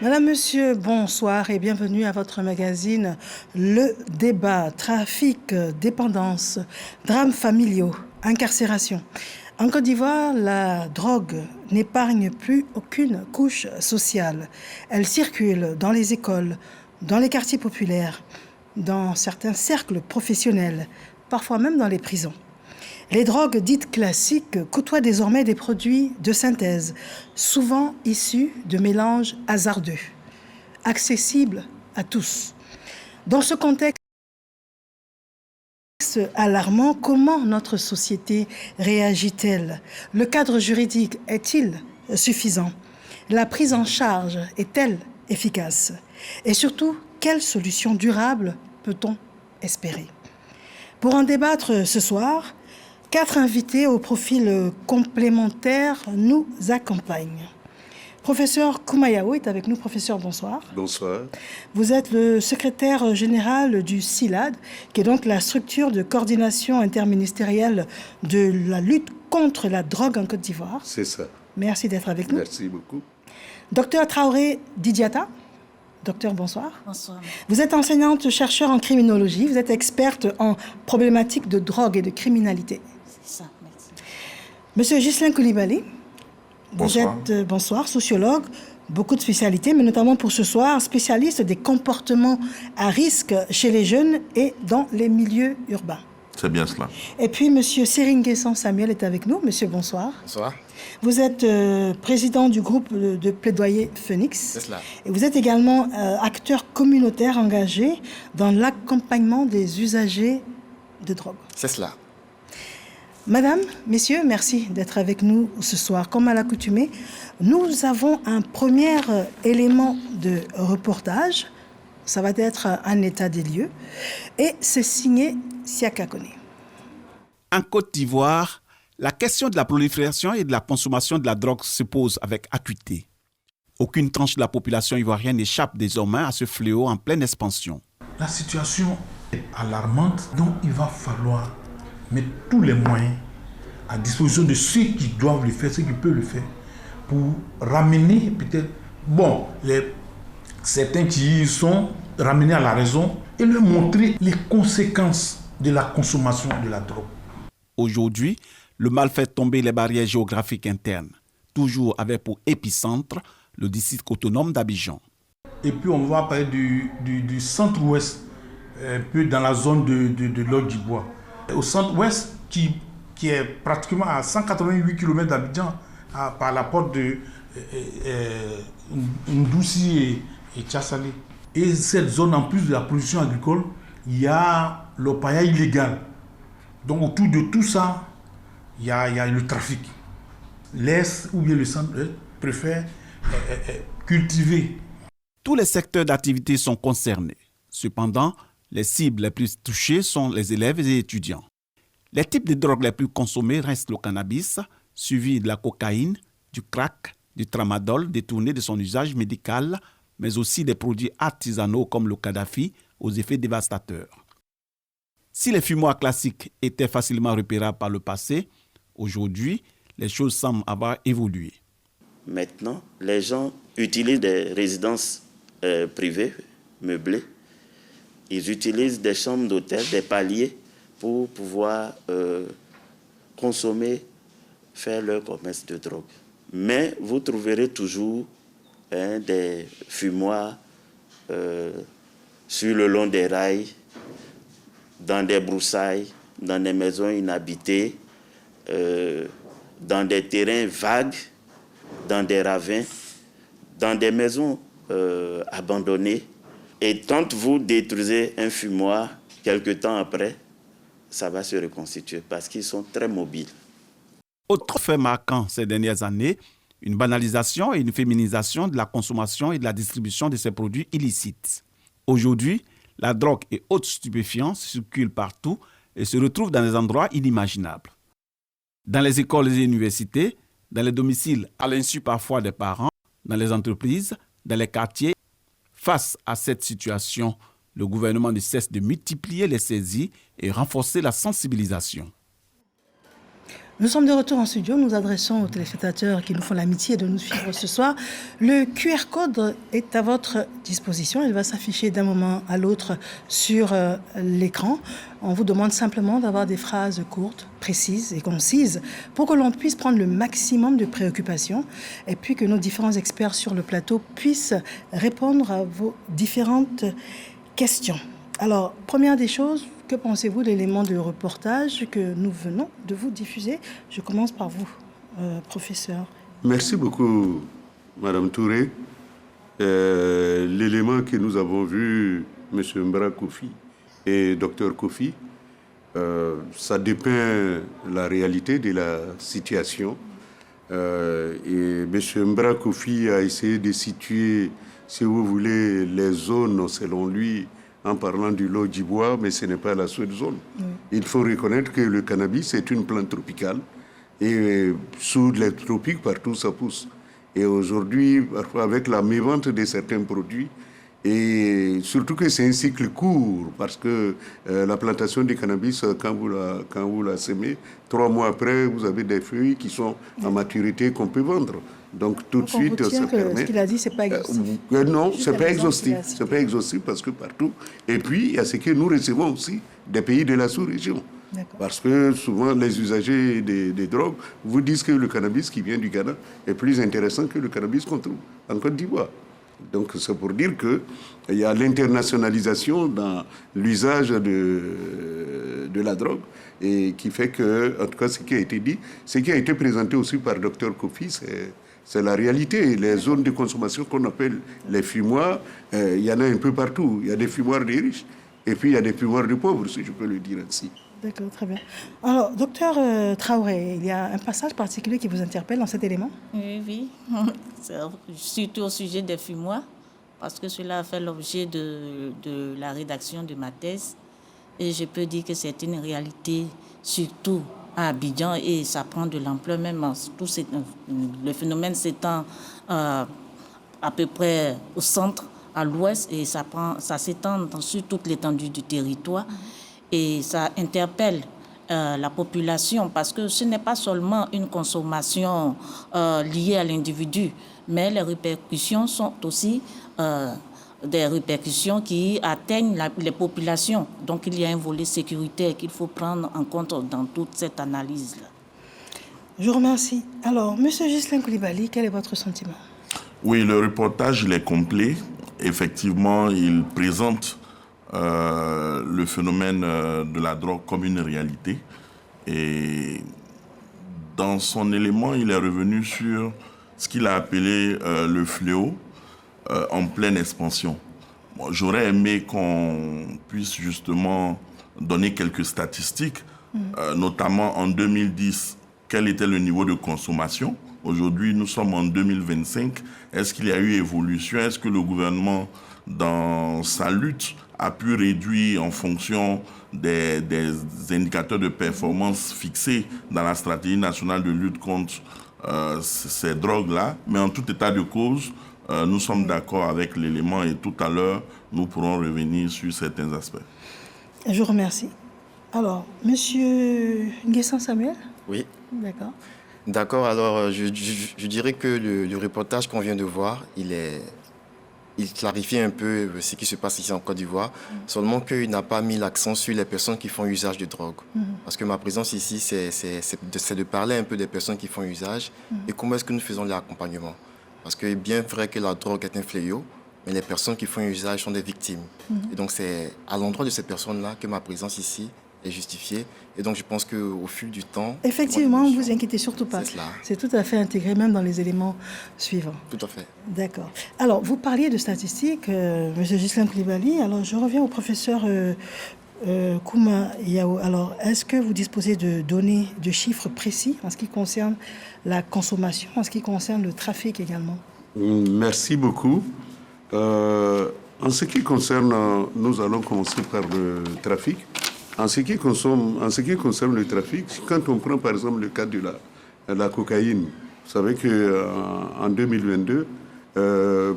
Madame, Monsieur, bonsoir et bienvenue à votre magazine Le Débat, trafic, dépendance, drames familiaux, incarcération. En Côte d'Ivoire, la drogue n'épargne plus aucune couche sociale. Elle circule dans les écoles, dans les quartiers populaires, dans certains cercles professionnels, parfois même dans les prisons. Les drogues dites classiques côtoient désormais des produits de synthèse, souvent issus de mélanges hasardeux, accessibles à tous. Dans ce contexte alarmant, comment notre société réagit-elle? Le cadre juridique est-il suffisant? La prise en charge est-elle efficace? Et surtout, quelle solution durable peut-on espérer? Pour en débattre ce soir, 4 invités au profil complémentaire nous accompagnent. Professeur Koumayao est avec nous. Professeur, bonsoir. Bonsoir. Vous êtes le secrétaire général du CILAD, qui est donc la structure de coordination interministérielle de la lutte contre la drogue en Côte d'Ivoire. C'est ça. Merci d'être avec nous. Merci beaucoup. Docteur Traoré Didiata. Docteur, bonsoir. Bonsoir. Vous êtes enseignante-chercheur en criminologie. Vous êtes experte en problématiques de drogue et de criminalité. C'est ça, merci. Monsieur Ghislain Koulibaly, Bonsoir. vous êtes, bonsoir, sociologue, beaucoup de spécialités, mais notamment pour ce soir, spécialiste des comportements à risque chez les jeunes et dans les milieux urbains. C'est bien cela. Et puis, monsieur Seringuessan Samuel est avec nous. Monsieur, bonsoir. Bonsoir. Vous êtes président du groupe de plaidoyer Phoenix. C'est cela. Et vous êtes également acteur communautaire engagé dans l'accompagnement des usagers de drogue. C'est cela. Madame, messieurs, merci d'être avec nous ce soir. Comme à l'accoutumée, nous avons un premier élément de reportage. Ça va être un état des lieux. Et c'est signé Siaka Kone. En Côte d'Ivoire, la question de la prolifération et de la consommation de la drogue se pose avec acuité. Aucune tranche de la population ivoirienne n'échappe désormais à ce fléau en pleine expansion. La situation est alarmante, donc il va falloir mettre tous les moyens à disposition de ceux qui doivent le faire, ceux qui peuvent le faire, pour ramener peut-être, certains qui y sont ramenés à la raison et leur montrer les conséquences de la consommation de la drogue. Aujourd'hui, le mal fait tomber les barrières géographiques internes, toujours avec pour épicentre le district autonome d'Abidjan. Et puis on va parler du centre-ouest, un peu dans la zone de l'Ogue du Bois. Au centre-ouest, qui est pratiquement à 188 km d'Abidjan, par la porte de Ndoussi et Tchassali. Et cette zone, en plus de la production agricole, il y a l'opaillage illégal. Donc autour de tout ça, il y a le trafic. L'Est ou bien le centre préfèrent cultiver. Tous les secteurs d'activité sont concernés. Cependant, les cibles les plus touchées sont les élèves et les étudiants. Les types de drogues les plus consommés restent le cannabis, suivi de la cocaïne, du crack, du tramadol détourné de son usage médical, mais aussi des produits artisanaux comme le Kadhafi aux effets dévastateurs. Si les fumoirs classiques étaient facilement repérables par le passé, aujourd'hui, les choses semblent avoir évolué. Maintenant, les gens utilisent des résidences privées, meublées. Ils utilisent des chambres d'hôtel, des paliers pour pouvoir consommer, faire leur commerce de drogue. Mais vous trouverez toujours des fumoirs sur le long des rails, dans des broussailles, dans des maisons inhabitées, dans des terrains vagues, dans des ravins, dans des maisons abandonnées. Et quand vous détruisez un fumoir, quelque temps après, ça va se reconstituer parce qu'ils sont très mobiles. Autre fait marquant ces dernières années, une banalisation et une féminisation de la consommation et de la distribution de ces produits illicites. Aujourd'hui, la drogue et autres stupéfiants circulent partout et se retrouvent dans des endroits inimaginables. Dans les écoles et universités, dans les domiciles, à l'insu parfois des parents, dans les entreprises, dans les quartiers. Face à cette situation, le gouvernement ne cesse de multiplier les saisies et renforcer la sensibilisation. Nous sommes de retour en studio. Nous adressons aux téléspectateurs qui nous font l'amitié de nous suivre ce soir. Le QR code est à votre disposition. Il va s'afficher d'un moment à l'autre sur l'écran. On vous demande simplement d'avoir des phrases courtes, précises et concises pour que l'on puisse prendre le maximum de préoccupations et puis que nos différents experts sur le plateau puissent répondre à vos différentes questions. Alors, première des choses, que pensez-vous de l'élément de reportage que nous venons de vous diffuser? Je commence par vous, professeur. Merci beaucoup, Madame Touré. L'élément que nous avons vu, M. Mbra Kofi et Dr Kofi, ça dépeint la réalité de la situation. Et M. Mbra Kofi a essayé de situer, si vous voulez, les zones selon lui, en parlant du lot du bois, mais ce n'est pas la seule zone. Il faut reconnaître que le cannabis est une plante tropicale et sous les tropiques, partout ça pousse. Et aujourd'hui, parfois avec la mévente de certains produits, et surtout que c'est un cycle court, parce que la plantation du cannabis, quand vous la semez, 3 mois après, vous avez des feuilles qui sont en maturité qu'on peut vendre. Donc tout de suite, ça permet. Ce qu'il a dit, c'est pas exhaustif. Non, c'est pas exhaustif. C'est pas exhaustif parce que partout. Et puis il y a ce que nous recevons aussi des pays de la sous-région. Parce que souvent les usagers des drogues vous disent que le cannabis qui vient du Ghana est plus intéressant que le cannabis qu'on trouve en Côte d'Ivoire. Donc c'est pour dire qu'il y a l'internationalisation dans l'usage de la drogue et qui fait que, en tout cas, ce qui a été dit, ce qui a été présenté aussi par Dr Kofi, c'est la réalité. Les zones de consommation qu'on appelle les fumoirs, il y en a un peu partout. Il y a des fumoirs des riches et puis il y a des fumoirs des pauvres, si je peux le dire ainsi. D'accord, très bien. Alors, docteur Traoré, il y a un passage particulier qui vous interpelle dans cet élément? Oui. Surtout au sujet des fumoirs, parce que cela a fait l'objet de la rédaction de ma thèse. Et je peux dire que c'est une réalité, surtout à Abidjan, et ça prend de l'ampleur même. Le phénomène s'étend à peu près au centre, à l'ouest, et ça s'étend sur toute l'étendue du territoire. Et ça interpelle la population parce que ce n'est pas seulement une consommation liée à l'individu, mais les répercussions sont aussi des répercussions qui atteignent les populations. Donc il y a un volet sécuritaire qu'il faut prendre en compte dans toute cette analyse-là. Je vous remercie. Alors, M. Ghislain Coulibaly, quel est votre sentiment? Oui, le reportage il est complet. Effectivement, il présente le phénomène de la drogue comme une réalité. Et dans son élément, il est revenu sur ce qu'il a appelé le fléau en pleine expansion. Bon, j'aurais aimé qu'on puisse justement donner quelques statistiques, notamment en 2010, quel était le niveau de consommation. Aujourd'hui, nous sommes en 2025. Est-ce qu'il y a eu évolution? Est-ce que le gouvernement, dans sa lutte, a pu réduire en fonction des indicateurs de performance fixés dans la stratégie nationale de lutte contre ces drogues-là? Mais en tout état de cause, nous sommes d'accord avec l'élément et tout à l'heure, nous pourrons revenir sur certains aspects. Je vous remercie. Alors, Monsieur Nguessan Samuel? Oui. D'accord. D'accord, alors je dirais que le reportage qu'on vient de voir, il clarifie un peu ce qui se passe ici en Côte d'Ivoire, seulement qu'il n'a pas mis l'accent sur les personnes qui font usage de drogue. Parce que ma présence ici, c'est de parler un peu des personnes qui font usage et comment est-ce que nous faisons l'accompagnement. Parce que bien vrai que la drogue est un fléau, mais les personnes qui font usage sont des victimes. Et donc c'est à l'endroit de ces personnes-là que ma présence ici est justifiée. Et donc je pense qu'au fil du temps... Effectivement, ne vous inquiétez surtout pas. C'est cela. C'est tout à fait intégré même dans les éléments suivants. Tout à fait. D'accord. Alors, vous parliez de statistiques, M. Ghislain Coulibaly. Alors, je reviens au professeur Kouma Yao. Alors, est-ce que vous disposez de données, de chiffres précis en ce qui concerne la consommation, en ce qui concerne le trafic également? Merci beaucoup. En ce qui concerne, nous allons commencer par le trafic. En ce qui concerne le trafic, quand on prend par exemple le cas de la cocaïne, vous savez qu'en 2022,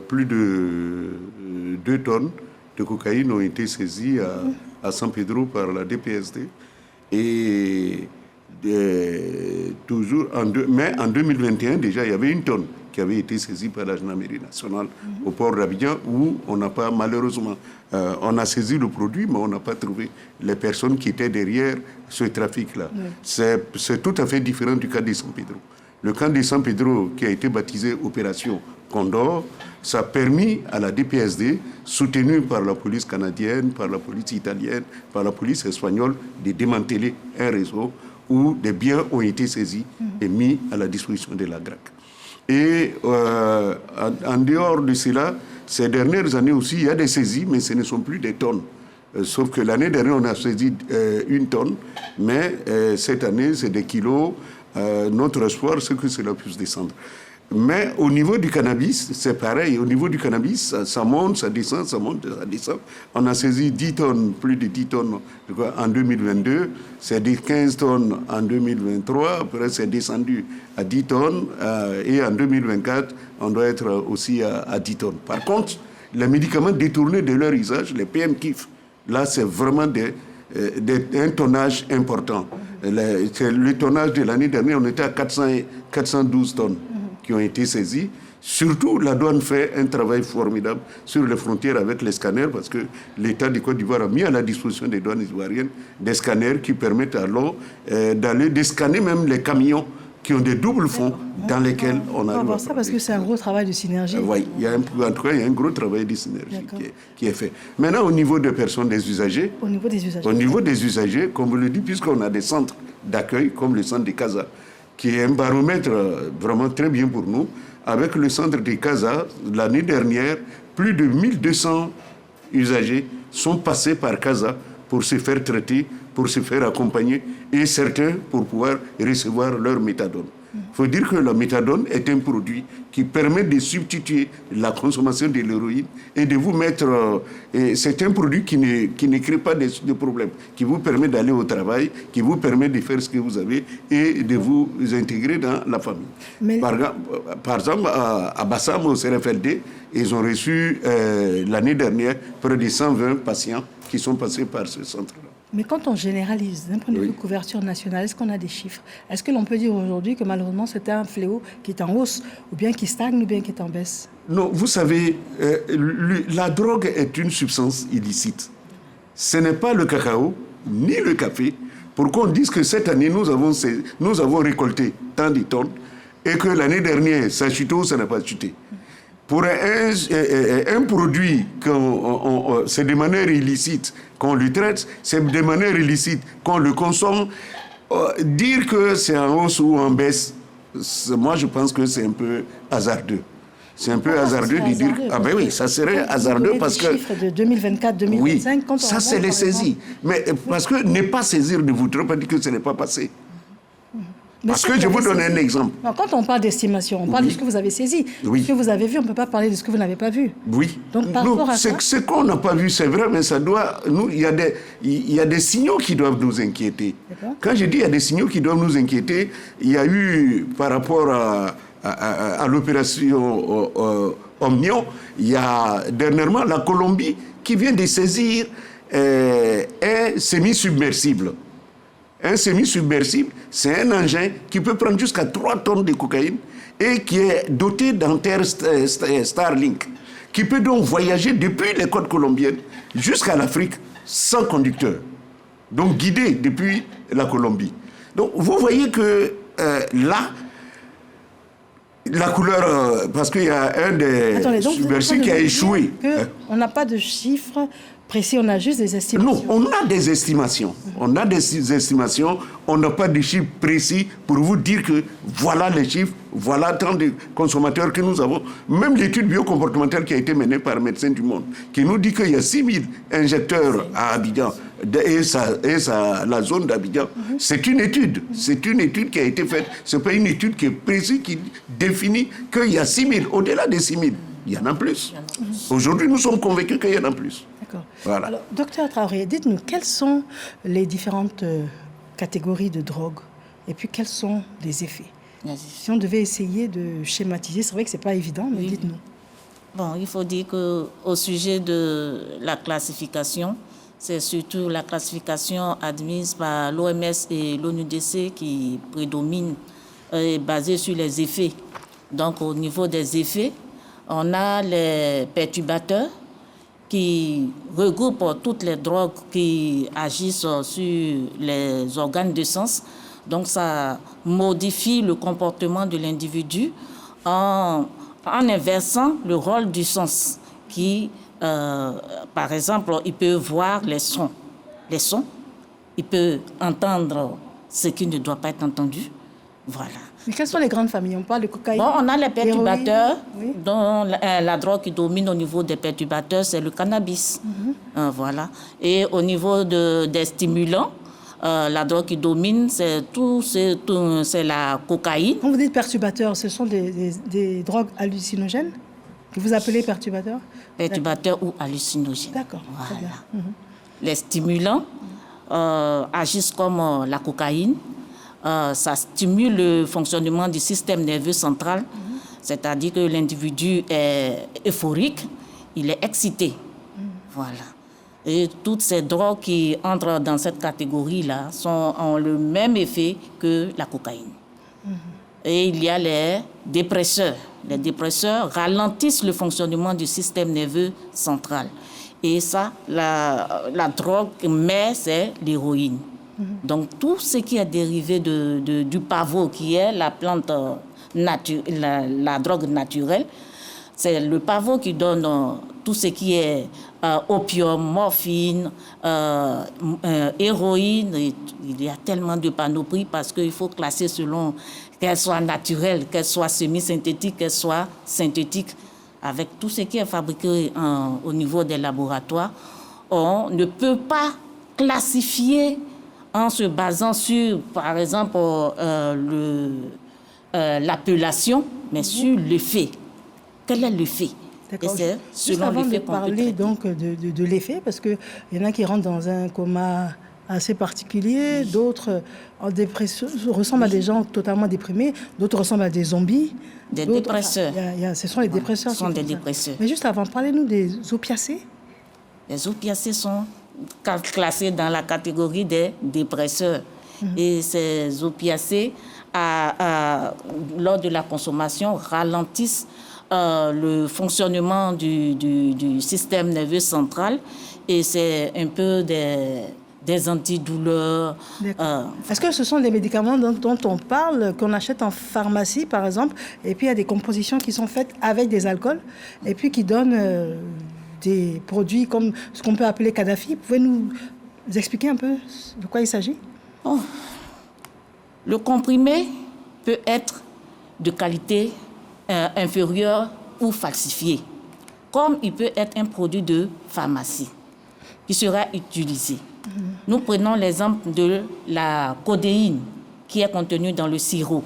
plus de 2 tonnes de cocaïne ont été saisies à San Pedro par la DPSD. Et toujours mais en 2021, déjà, il y avait une tonne qui avait été saisie par la gendarmerie nationale au port d'Abidjan, où on n'a pas, malheureusement, on a saisi le produit, mais on n'a pas trouvé les personnes qui étaient derrière ce trafic-là. C'est tout à fait différent du cas de San Pedro. Le camp de San Pedro, qui a été baptisé Opération Condor, ça a permis à la DPSD, soutenue par la police canadienne, par la police italienne, par la police espagnole, de démanteler un réseau où des biens ont été saisis et mis à la disposition de la DRAC. Et en dehors de cela, ces dernières années aussi, il y a des saisies, mais ce ne sont plus des tonnes. Sauf que l'année dernière, on a saisi 1 tonne, mais cette année, c'est des kilos. Notre espoir, c'est que cela puisse descendre. Mais au niveau du cannabis, c'est pareil. Au niveau du cannabis, ça monte, ça descend, ça monte, ça descend. On a saisi 10 tonnes, plus de 10 tonnes en 2022. C'est 15 tonnes en 2023. Après, c'est descendu à 10 tonnes. Et en 2024, on doit être aussi à 10 tonnes. Par contre, les médicaments détournés de leur usage, les PM-KIF, là, c'est vraiment un tonnage important. Le tonnage de l'année dernière, on était à 412 tonnes qui ont été saisies. Surtout, la douane fait un travail formidable sur les frontières avec les scanners, parce que l'État du Côte d'Ivoire a mis à la disposition des douanes ivoiriennes des scanners qui permettent alors de scanner même les camions qui ont des doubles fonds dans lesquels on a... On va voir ça parce que c'est un gros travail de synergie. Oui, en tout cas, il y a un gros travail de synergie qui est fait. Maintenant, au niveau des personnes, des usagers... Au niveau des usagers, comme vous le dites, puisqu'on a des centres d'accueil, comme le centre de Casa, qui est un baromètre vraiment très bien pour nous. Avec le centre de Casa, l'année dernière, plus de 1200 usagers sont passés par Casa pour se faire traiter, pour se faire accompagner, et certains pour pouvoir recevoir leur méthadone. Il faut dire que la méthadone est un produit qui permet de substituer la consommation de l'héroïne et de vous mettre... c'est un produit qui ne crée pas de problème, qui vous permet d'aller au travail, qui vous permet de faire ce que vous avez et de vous intégrer dans la famille. Par exemple, à Bassam, au CRFLD, ils ont reçu l'année dernière près de 120 patients qui sont passés par ce centre-là. Mais quand on généralise, d'un point de vue couverture nationale, est-ce qu'on a des chiffres? Est-ce que l'on peut dire aujourd'hui que malheureusement c'est un fléau qui est en hausse, ou bien qui stagne, ou bien qui est en baisse? Non, vous savez, la drogue est une substance illicite. Ce n'est pas le cacao, ni le café. Pour qu'on dise que cette année, nous avons récolté tant de tonnes, et que l'année dernière, ça a chuté ou ça n'a pas chuté. Pour un produit, c'est de manière illicite qu'on le traite, c'est de manière illicite qu'on le consomme. Dire que c'est en hausse ou en baisse, moi je pense que c'est un peu hasardeux. C'est un peu hasardeux de dire... Ah ben oui, ça serait hasardeux parce que... Les chiffres de 2024-2025... Oui, ça c'est les saisies. Mais parce que ne pas saisir ne vous pas dire que ce n'est pas passé. Parce que je vous donne un exemple. Non, quand on parle d'estimation, on parle de ce que vous avez saisi. Ce que vous avez vu, on ne peut pas parler de ce que vous n'avez pas vu. Oui. Donc, par rapport à ça... Ce qu'on n'a pas vu, c'est vrai, mais ça doit... Il y a des signaux qui doivent nous inquiéter. Quand je dis il y a des signaux qui doivent nous inquiéter, il y a eu, par rapport à l'opération Omnion, il y a dernièrement la Colombie qui vient de saisir un semi-submersible. Un semi-submersible, c'est un engin qui peut prendre jusqu'à 3 tonnes de cocaïne et qui est doté d'antennes Starlink, qui peut donc voyager depuis les côtes colombiennes jusqu'à l'Afrique sans conducteur, donc guidé depuis la Colombie. Donc vous voyez que là, la couleur, parce qu'il y a un des submersibles qui a échoué. On n'a pas de chiffres précis, on a juste des estimations. Non, on a des estimations. On a des estimations, on n'a pas de chiffres précis pour vous dire que voilà les chiffres, voilà tant de consommateurs que nous avons. Même l'étude biocomportementale qui a été menée par Médecins du Monde, qui nous dit qu'il y a 6000 injecteurs à Abidjan et la zone d'Abidjan. C'est une étude qui a été faite. Ce n'est pas une étude qui est précise, qui définit qu'il y a 6000. Au-delà des 6000, il y en a plus. Aujourd'hui, nous sommes convaincus qu'il y en a plus. D'accord. Voilà. Alors, docteur Traoré, dites-nous, quelles sont les différentes catégories de drogue et puis quels sont les effets? Si on devait essayer de schématiser, c'est vrai que ce n'est pas évident, mais dites-nous. Bon, il faut dire qu'au sujet de la classification, c'est surtout la classification admise par l'OMS et l'ONUDC qui prédomine, basée sur les effets. Donc, au niveau des effets, on a les perturbateurs qui regroupent toutes les drogues qui agissent sur les organes de sens. Donc, ça modifie le comportement de l'individu en inversant le rôle du sens qui, par exemple, il peut voir les sons. Il peut entendre ce qui ne doit pas être entendu. Voilà. Mais quelles sont les grandes familles? On parle de cocaïne. Bon, on a les perturbateurs, oui. dont la drogue qui domine au niveau des perturbateurs, c'est le cannabis. Voilà. Et au niveau des stimulants, la drogue qui domine, c'est la cocaïne. Quand vous dites perturbateurs, ce sont des drogues hallucinogènes que vous appelez perturbateurs? Perturbateurs ou hallucinogènes. D'accord. Voilà. Très bien. Les stimulants agissent comme la cocaïne. Ça stimule le fonctionnement du système nerveux central, c'est-à-dire que l'individu est euphorique, il est excité. Voilà. Et toutes ces drogues qui entrent dans cette catégorie-là ont le même effet que la cocaïne. Et il y a les dépresseurs. Les dépresseurs ralentissent le fonctionnement du système nerveux central. Et ça, la drogue, mais c'est l'héroïne. Donc, tout ce qui est dérivé du pavot, qui est la plante, la drogue naturelle, c'est le pavot qui donne tout ce qui est opium, morphine, héroïne. Et il y a tellement de panoplies parce qu'il faut classer selon qu'elle soit naturelle, qu'elle soit semi-synthétique, qu'elle soit synthétique. Avec tout ce qui est fabriqué au niveau des laboratoires, on ne peut pas classifier en se basant sur, par exemple, l'appellation, mais sur le fait. Quel est le fait? D'accord. Juste avant de parler donc de l'effet, parce qu'il y en a qui rentrent dans un coma assez particulier, d'autres en dépression, ressemblent à des gens totalement déprimés, d'autres ressemblent à des zombies. Des dépresseurs. Ce sont les dépresseurs. Ce sont des dépresseurs. Mais juste avant, parlez-nous des opiacés. Les opiacés sont classés dans la catégorie des dépresseurs. Et ces opiacés, lors de la consommation, ralentissent le fonctionnement du système nerveux central. Et c'est un peu des antidouleurs. Est-ce que ce sont des médicaments dont on parle, qu'on achète en pharmacie, par exemple, et puis il y a des compositions qui sont faites avec des alcools, et puis qui donnent des produits comme ce qu'on peut appeler Kadhafi? Pouvez nous expliquer un peu de quoi il s'agit? Le comprimé peut être de qualité inférieure ou falsifié, comme il peut être un produit de pharmacie qui sera utilisé. Nous prenons l'exemple de la codéine qui est contenue dans le sirop.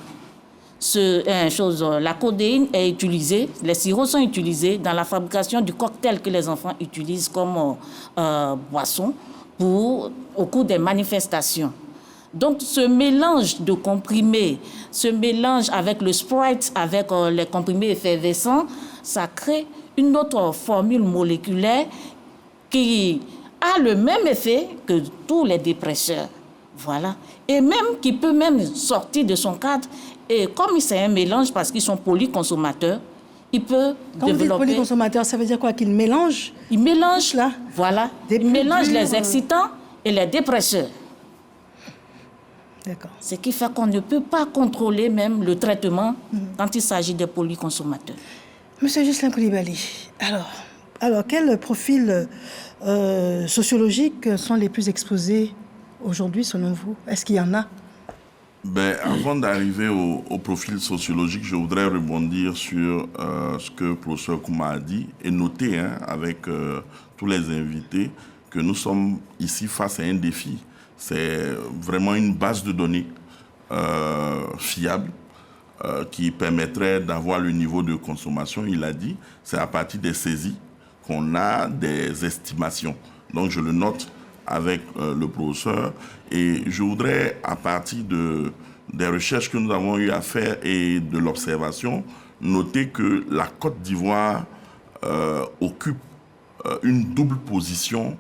La codéine est utilisée, les sirops sont utilisés dans la fabrication du cocktail que les enfants utilisent comme boisson au cours des manifestations. Donc, ce mélange de comprimés, ce mélange avec le Sprite, avec les comprimés effervescents, ça crée une autre formule moléculaire qui a le même effet que tous les dépresseurs. Voilà. Et même qui peut même sortir de son cadre. Et comme c'est un mélange, parce qu'ils sont polyconsommateurs, il peut Quand développer... vous dites polyconsommateurs, ça veut dire quoi? Qu'ils mélangent? Ils mélangent, là. Voilà. Ils mélangent les excitants et les dépresseurs. D'accord. Ce qui fait qu'on ne peut pas contrôler même le traitement quand il s'agit des polyconsommateurs. Monsieur Ghislain Coulibaly, alors quels profils sociologiques sont les plus exposés aujourd'hui selon vous? Est-ce qu'il y en a? Avant d'arriver au profil sociologique, je voudrais rebondir sur ce que le professeur Kouma a dit et noter avec tous les invités que nous sommes ici face à un défi. C'est vraiment une base de données fiable qui permettrait d'avoir le niveau de consommation. Il a dit, c'est à partir des saisies qu'on a des estimations. Donc je le note avec le professeur et je voudrais, à partir des recherches que nous avons eu à faire et de l'observation, noter que la Côte d'Ivoire occupe une double position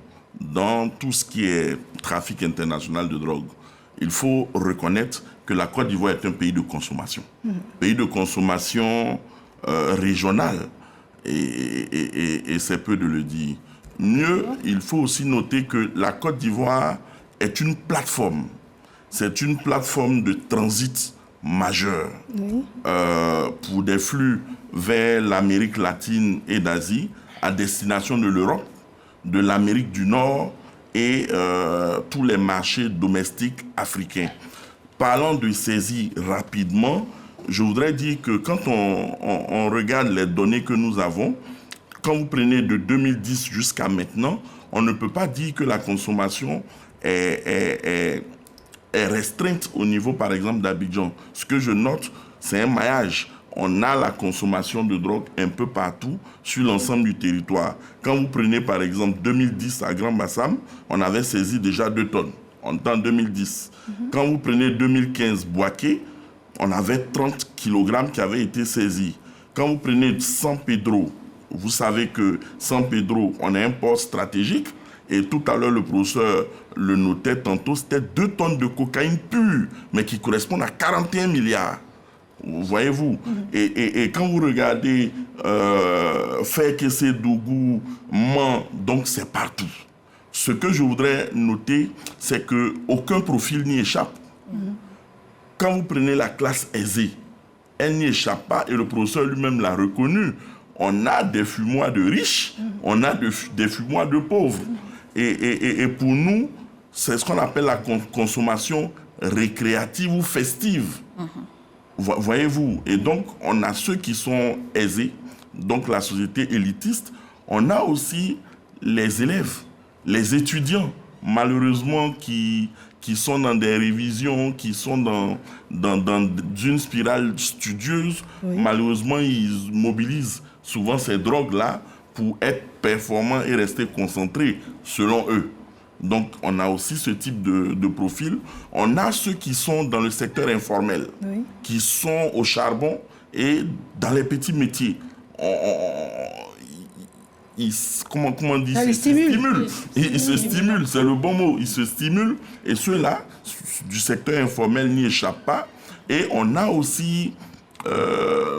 dans tout ce qui est trafic international de drogue, il faut reconnaître que la Côte d'Ivoire est un pays de consommation. Pays de consommation régionale, et c'est peu de le dire. Mieux, il faut aussi noter que la Côte d'Ivoire est une plateforme. C'est une plateforme de transit majeure pour des flux vers l'Amérique latine et d'Asie à destination de l'Europe, de l'Amérique du Nord et tous les marchés domestiques africains. Parlant de saisie rapidement, je voudrais dire que quand on regarde les données que nous avons, quand vous prenez de 2010 jusqu'à maintenant, on ne peut pas dire que la consommation est restreinte au niveau, par exemple, d'Abidjan. Ce que je note, c'est un maillage. On a la consommation de drogue un peu partout sur l'ensemble du territoire. Quand vous prenez, par exemple, 2010 à Grand Bassam, on avait saisi déjà 2 tonnes en 2010. Quand vous prenez 2015 Boaké, on avait 30 kg qui avaient été saisis. Quand vous prenez San Pedro, vous savez que San Pedro, on a un port stratégique. Et tout à l'heure, le professeur le notait tantôt, c'était 2 tonnes de cocaïne pure, mais qui correspondent à 41 milliards. Voyez-vous. Et quand vous regardez Fekese, Dougou, Man, donc c'est partout. Ce que je voudrais noter, c'est qu'aucun profil n'y échappe. Quand vous prenez la classe aisée, elle n'y échappe pas, et le professeur lui-même l'a reconnu. On a des fumoirs de riches, on a des fumoirs de pauvres. Et pour nous, c'est ce qu'on appelle la consommation récréative ou festive. Voyez-vous. Et donc, on a ceux qui sont aisés, donc la société élitiste. On a aussi les élèves, les étudiants, malheureusement, qui sont dans des révisions, qui sont dans une spirale studieuse. Oui. Malheureusement, ils mobilisent souvent ces drogues-là pour être performants et rester concentrés, selon eux. Donc, on a aussi ce type de profil. On a ceux qui sont dans le secteur informel, oui, qui sont au charbon et dans les petits métiers. Comment on dit, ils se stimulent. Ils se stimulent, c'est le bon mot. Ils se stimulent. Et ceux-là, du secteur informel, n'y échappent pas. Et on a aussi,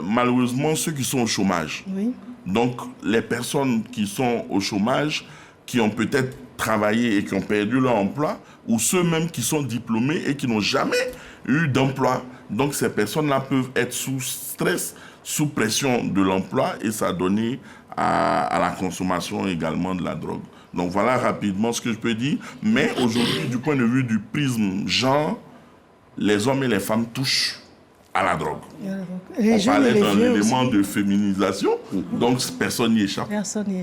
malheureusement, ceux qui sont au chômage. Oui. Donc, les personnes qui sont au chômage, qui ont peut-être travaillé et qui ont perdu leur emploi, ou ceux-mêmes qui sont diplômés et qui n'ont jamais eu d'emploi. Donc, ces personnes-là peuvent être sous stress, sous pression de l'emploi, et ça a donné à la consommation également de la drogue. Donc, voilà rapidement ce que je peux dire. Mais aujourd'hui, du point de vue du prisme genre, les hommes et les femmes touchent à la drogue. On parlait d'un élément de féminisation, donc personne n'y échappe.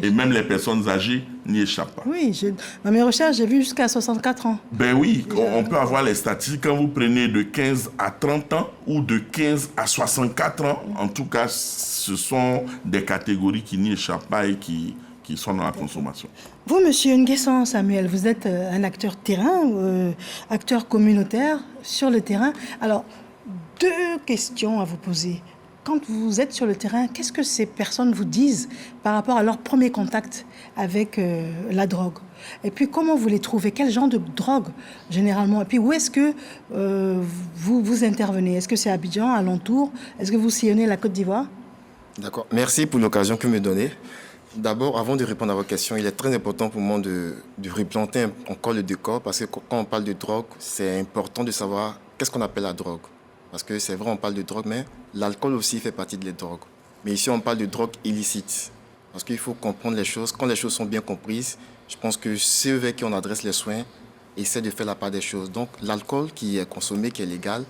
Et même les personnes âgées n'y échappent pas. Oui, dans mes recherches, j'ai vu jusqu'à 64 ans. Ben oui, on peut avoir les statistiques. Quand vous prenez de 15 à 30 ans ou de 15 à 64 ans, en tout cas, ce sont des catégories qui n'y échappent pas et qui sont dans la consommation. Vous, monsieur Nguessan Samuel, vous êtes un acteur terrain, acteur communautaire sur le terrain. Alors, 2 questions à vous poser. Quand vous êtes sur le terrain, qu'est-ce que ces personnes vous disent par rapport à leur premier contact avec la drogue? Et puis, comment vous les trouvez? Quel genre de drogue, généralement? Et puis, où est-ce que vous intervenez? Est-ce que c'est Abidjan, alentour? Est-ce que vous sillonnez la Côte d'Ivoire? D'accord. Merci pour l'occasion que vous me donnez. D'abord, avant de répondre à votre question, il est très important pour moi de replanter encore le décor, parce que quand on parle de drogue, c'est important de savoir qu'est-ce qu'on appelle la drogue. Parce que c'est vrai, on parle de drogue, mais l'alcool aussi fait partie de les drogues. Mais ici, on parle de drogue illicite. Parce qu'il faut comprendre les choses. Quand les choses sont bien comprises, je pense que ceux vers qui on adresse les soins essaient de faire la part des choses. Donc, l'alcool qui est consommé, qui est légal,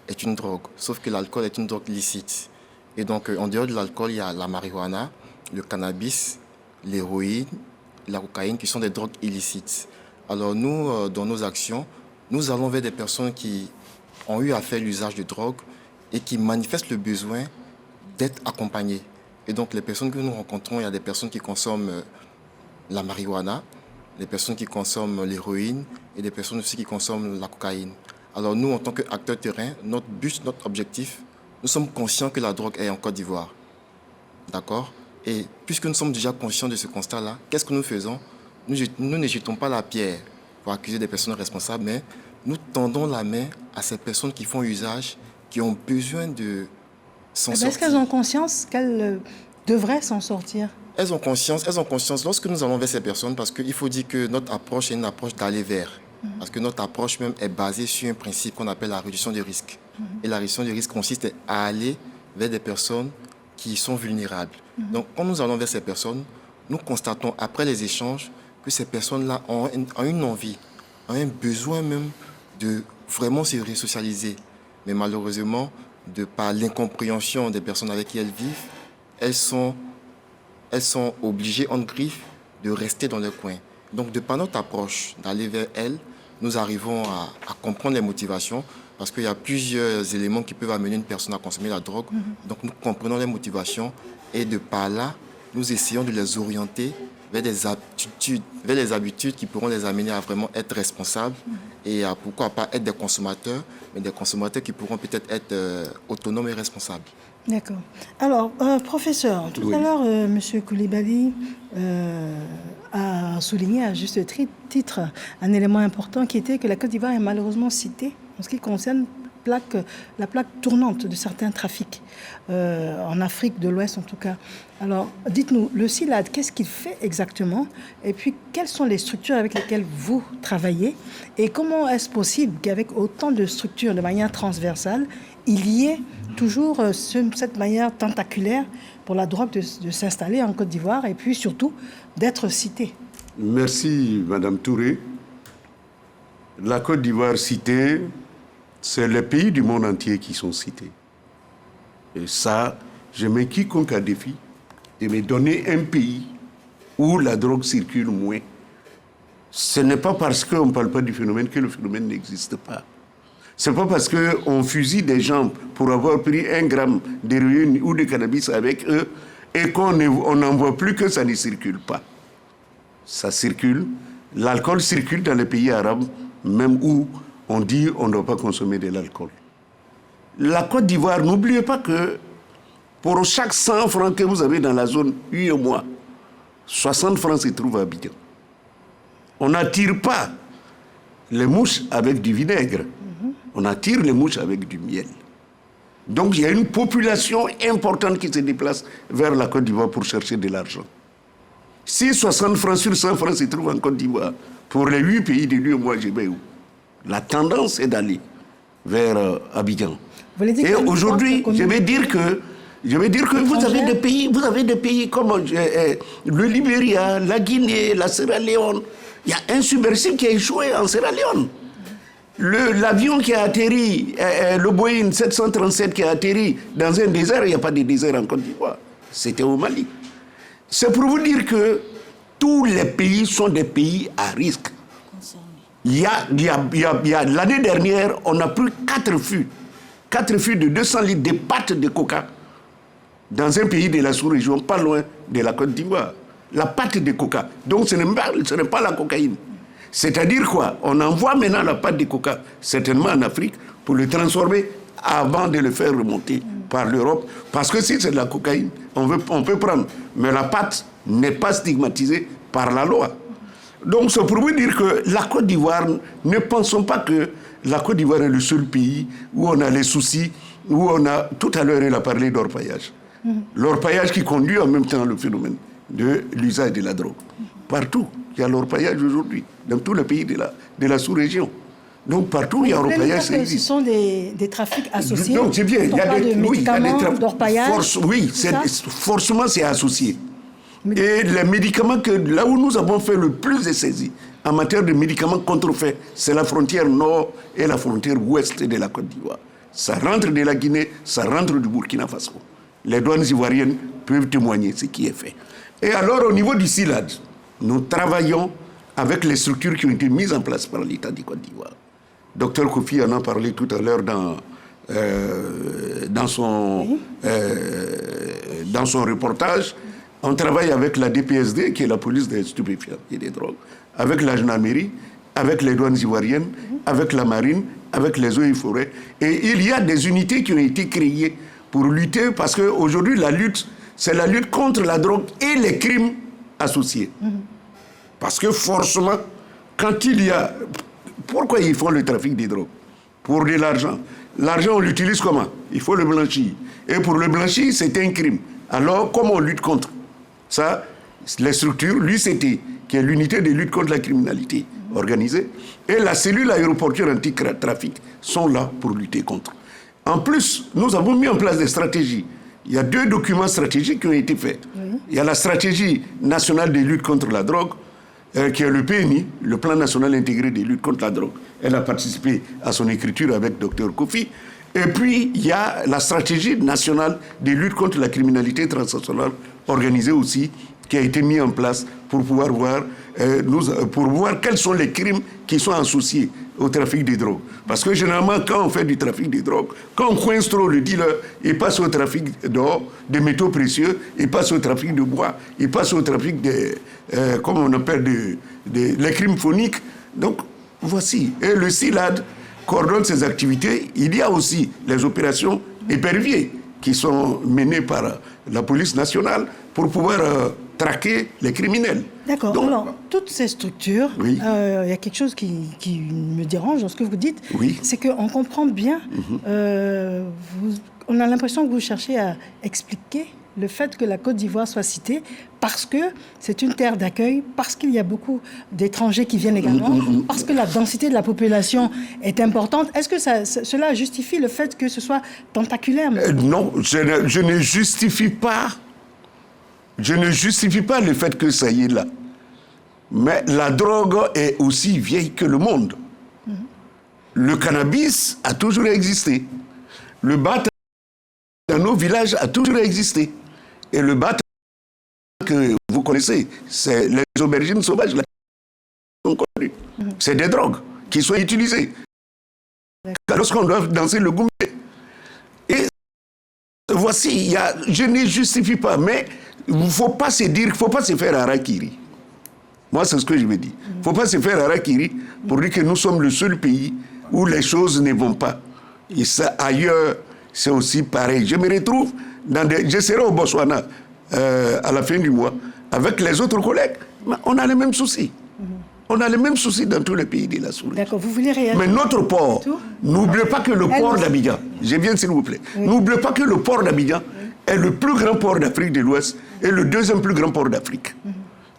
est une drogue. Sauf que l'alcool est une drogue licite. Et donc, en dehors de l'alcool, il y a la marijuana, le cannabis, l'héroïne, la cocaïne, qui sont des drogues illicites. Alors, nous, dans nos actions, nous allons vers des personnes qui ont eu à faire l'usage de drogue et qui manifestent le besoin d'être accompagnés. Et donc, les personnes que nous rencontrons, il y a des personnes qui consomment la marijuana, des personnes qui consomment l'héroïne et des personnes aussi qui consomment la cocaïne. Alors, nous, en tant qu'acteurs terrain, notre but, notre objectif, nous sommes conscients que la drogue est en Côte d'Ivoire. D'accord? Et puisque nous sommes déjà conscients de ce constat-là, qu'est-ce que nous faisons? nous ne jetons pas la pierre pour accuser des personnes responsables, mais nous tendons la main à ces personnes qui font usage, qui ont besoin de s'en sortir. Est-ce qu'elles ont conscience qu'elles devraient s'en sortir? Elles ont conscience lorsque nous allons vers ces personnes, parce qu'il faut dire que notre approche est une approche d'aller vers. Parce que notre approche même est basée sur un principe qu'on appelle la réduction du risque. Et la réduction du risque consiste à aller vers des personnes qui sont vulnérables. Donc, quand nous allons vers ces personnes, nous constatons après les échanges que ces personnes-là ont une envie, ont un besoin même de vraiment se resocialiser. Mais malheureusement, de par l'incompréhension des personnes avec qui elles vivent, elles sont obligées, en griffe, de rester dans leur coin. Donc, de par notre approche d'aller vers elles, nous arrivons à comprendre les motivations, parce qu'il y a plusieurs éléments qui peuvent amener une personne à consommer la drogue. Donc, nous comprenons les motivations et de par là, nous essayons de les orienter vers les habitudes qui pourront les amener à vraiment être responsables et à pourquoi pas être des consommateurs, mais des consommateurs qui pourront peut-être être autonomes et responsables. D'accord. Alors, professeur, tout à l'heure, M. Coulibaly a souligné à juste titre un élément important qui était que la Côte d'Ivoire est malheureusement citée en ce qui concerne la plaque tournante de certains trafics, en Afrique de l'Ouest en tout cas. Alors, dites-nous, le CILAD, qu'est-ce qu'il fait exactement? Et puis, quelles sont les structures avec lesquelles vous travaillez? Et comment est-ce possible qu'avec autant de structures de manière transversale, il y ait toujours cette manière tentaculaire pour la drogue de s'installer en Côte d'Ivoire et puis surtout d'être citée? Merci, Madame Touré. La Côte d'Ivoire citée, c'est les pays du monde entier qui sont cités. Et ça, je mets quiconque à défi de me donner un pays où la drogue circule moins. Ce n'est pas parce qu'on ne parle pas du phénomène que le phénomène n'existe pas. Ce n'est pas parce qu'on fusille des gens pour avoir pris 1 gramme d'héroïne ou de cannabis avec eux et qu'on n'en voit plus que ça ne circule pas. Ça circule. L'alcool circule dans les pays arabes, même où on dit qu'on ne doit pas consommer de l'alcool. La Côte d'Ivoire, n'oubliez pas que pour chaque 100 francs que vous avez dans la zone UEMOA, 60 francs se trouvent à Abidjan. On n'attire pas les mouches avec du vinaigre. On attire les mouches avec du miel. Donc il y a une population importante qui se déplace vers la Côte d'Ivoire pour chercher de l'argent. Si 60 francs sur 100 francs se trouvent en Côte d'Ivoire, pour les 8 pays de l'UEMOA, je vais où? La tendance est d'aller vers Abidjan. Et aujourd'hui, je vais dire que vous avez des pays comme le Libéria, la Guinée, la Sierra Leone. Il y a un submersible qui a échoué en Sierra Leone. L'avion qui a atterri, le Boeing 737 qui a atterri dans un désert, il n'y a pas de désert en Côte d'Ivoire. C'était au Mali. C'est pour vous dire que tous les pays sont des pays à risque. L'année dernière, on a pris 4 fûts de 200 litres de pâte de coca dans un pays de la sous-région, pas loin de la Côte d'Ivoire. La pâte de coca. Donc ce n'est pas la cocaïne. C'est-à-dire quoi? On envoie maintenant la pâte de coca, certainement en Afrique, pour le transformer avant de le faire remonter par l'Europe. Parce que si c'est de la cocaïne, on peut prendre. Mais la pâte n'est pas stigmatisée par la loi. Donc c'est pour vous dire que la Côte d'Ivoire, ne pensons pas que la Côte d'Ivoire est le seul pays où on a les soucis, où on a, tout à l'heure il a parlé d'orpaillage. L'orpaillage qui conduit en même temps le phénomène de l'usage de la drogue. Partout, il y a l'orpaillage aujourd'hui, dans tous les pays de la sous-région. Donc partout, il y a l'orpaillage. Ce sont des trafics associés. Donc c'est bien, il y a des médicaments d'orpaillage. Oui, forcément c'est associé. Et les médicaments, là où nous avons fait le plus de saisies en matière de médicaments contrefaits, c'est la frontière nord et la frontière ouest de la Côte d'Ivoire. Ça rentre de la Guinée, ça rentre du Burkina Faso. Les douanes ivoiriennes peuvent témoigner ce qui est fait. Et alors, au niveau du CILAD, nous travaillons avec les structures qui ont été mises en place par l'État du Côte d'Ivoire. Dr Kofi en a parlé tout à l'heure dans son reportage. On travaille avec la DPSD, qui est la police des stupéfiants et des drogues, avec la gendarmerie, avec les douanes ivoiriennes, avec la marine, avec les eaux et forêts. Et il y a des unités qui ont été créées pour lutter, parce qu'aujourd'hui, la lutte, c'est la lutte contre la drogue et les crimes associés. Parce que forcément, quand il y a... Pourquoi ils font le trafic des drogues? Pour de l'argent. L'argent, on l'utilise comment? Il faut le blanchir. Et pour le blanchir, c'est un crime. Alors, comment on lutte contre? Ça, les structures, l'UCT, qui est l'unité de lutte contre la criminalité organisée, et la cellule aéroportuaire anti-trafic sont là pour lutter contre. En plus, nous avons mis en place des stratégies. Il y a 2 documents stratégiques qui ont été faits. Oui. Il y a la stratégie nationale de lutte contre la drogue, qui est le PNI, le Plan national intégré de lutte contre la drogue. Elle a participé à son écriture avec Dr Kofi. Et puis, il y a la stratégie nationale de lutte contre la criminalité transnationale, organisée aussi, qui a été mise en place pour pouvoir voir quels sont les crimes qui sont associés au trafic de drogue. Parce que généralement, quand on fait du trafic de drogue, quand on coince trop le dealer, il passe au trafic d'or, de métaux précieux, il passe au trafic de bois, il passe au trafic comme on appelle, les crimes phoniques. Donc, voici. Et le CILAD coordonne ses activités. Il y a aussi les opérations éperviers qui sont menées par la police nationale pour pouvoir traquer les criminels. D'accord. Alors, toutes ces structures, oui. Y a quelque chose qui me dérange dans ce que vous dites, oui. C'est qu'on comprend bien, on a l'impression que vous cherchez à expliquer le fait que la Côte d'Ivoire soit citée parce que c'est une terre d'accueil, parce qu'il y a beaucoup d'étrangers qui viennent également, parce que la densité de la population est importante. Est-ce que cela justifie le fait que ce soit tentaculaire? Non, je ne justifie pas. Je ne justifie pas le fait que ça y est là. Mais la drogue est aussi vieille que le monde. Le cannabis a toujours existé. Le bat dans nos villages a toujours existé. Et le bat que vous connaissez, c'est les aubergines sauvages là, sont connues. C'est des drogues qui sont utilisées lorsqu'on doit danser le goumé. Et voici, je ne justifie pas, mais il ne faut pas se dire, il ne faut pas se faire harakiri. Moi, c'est ce que je veux dire. Il ne faut pas se faire harakiri pour dire que nous sommes le seul pays où les choses ne vont pas. Et ça, ailleurs, c'est aussi pareil. Je me retrouve je serai au Botswana à la fin du mois avec les autres collègues. Mais on a les mêmes soucis. On a les mêmes soucis dans tous les pays de la sous-région. D'accord, vous voulez réagir? Mais notre port, n'oubliez pas que le port d'Abidjan, je viens s'il vous plaît, n'oubliez pas que le port d'Abidjan est le plus grand port d'Afrique de l'Ouest et le 2e plus grand port d'Afrique.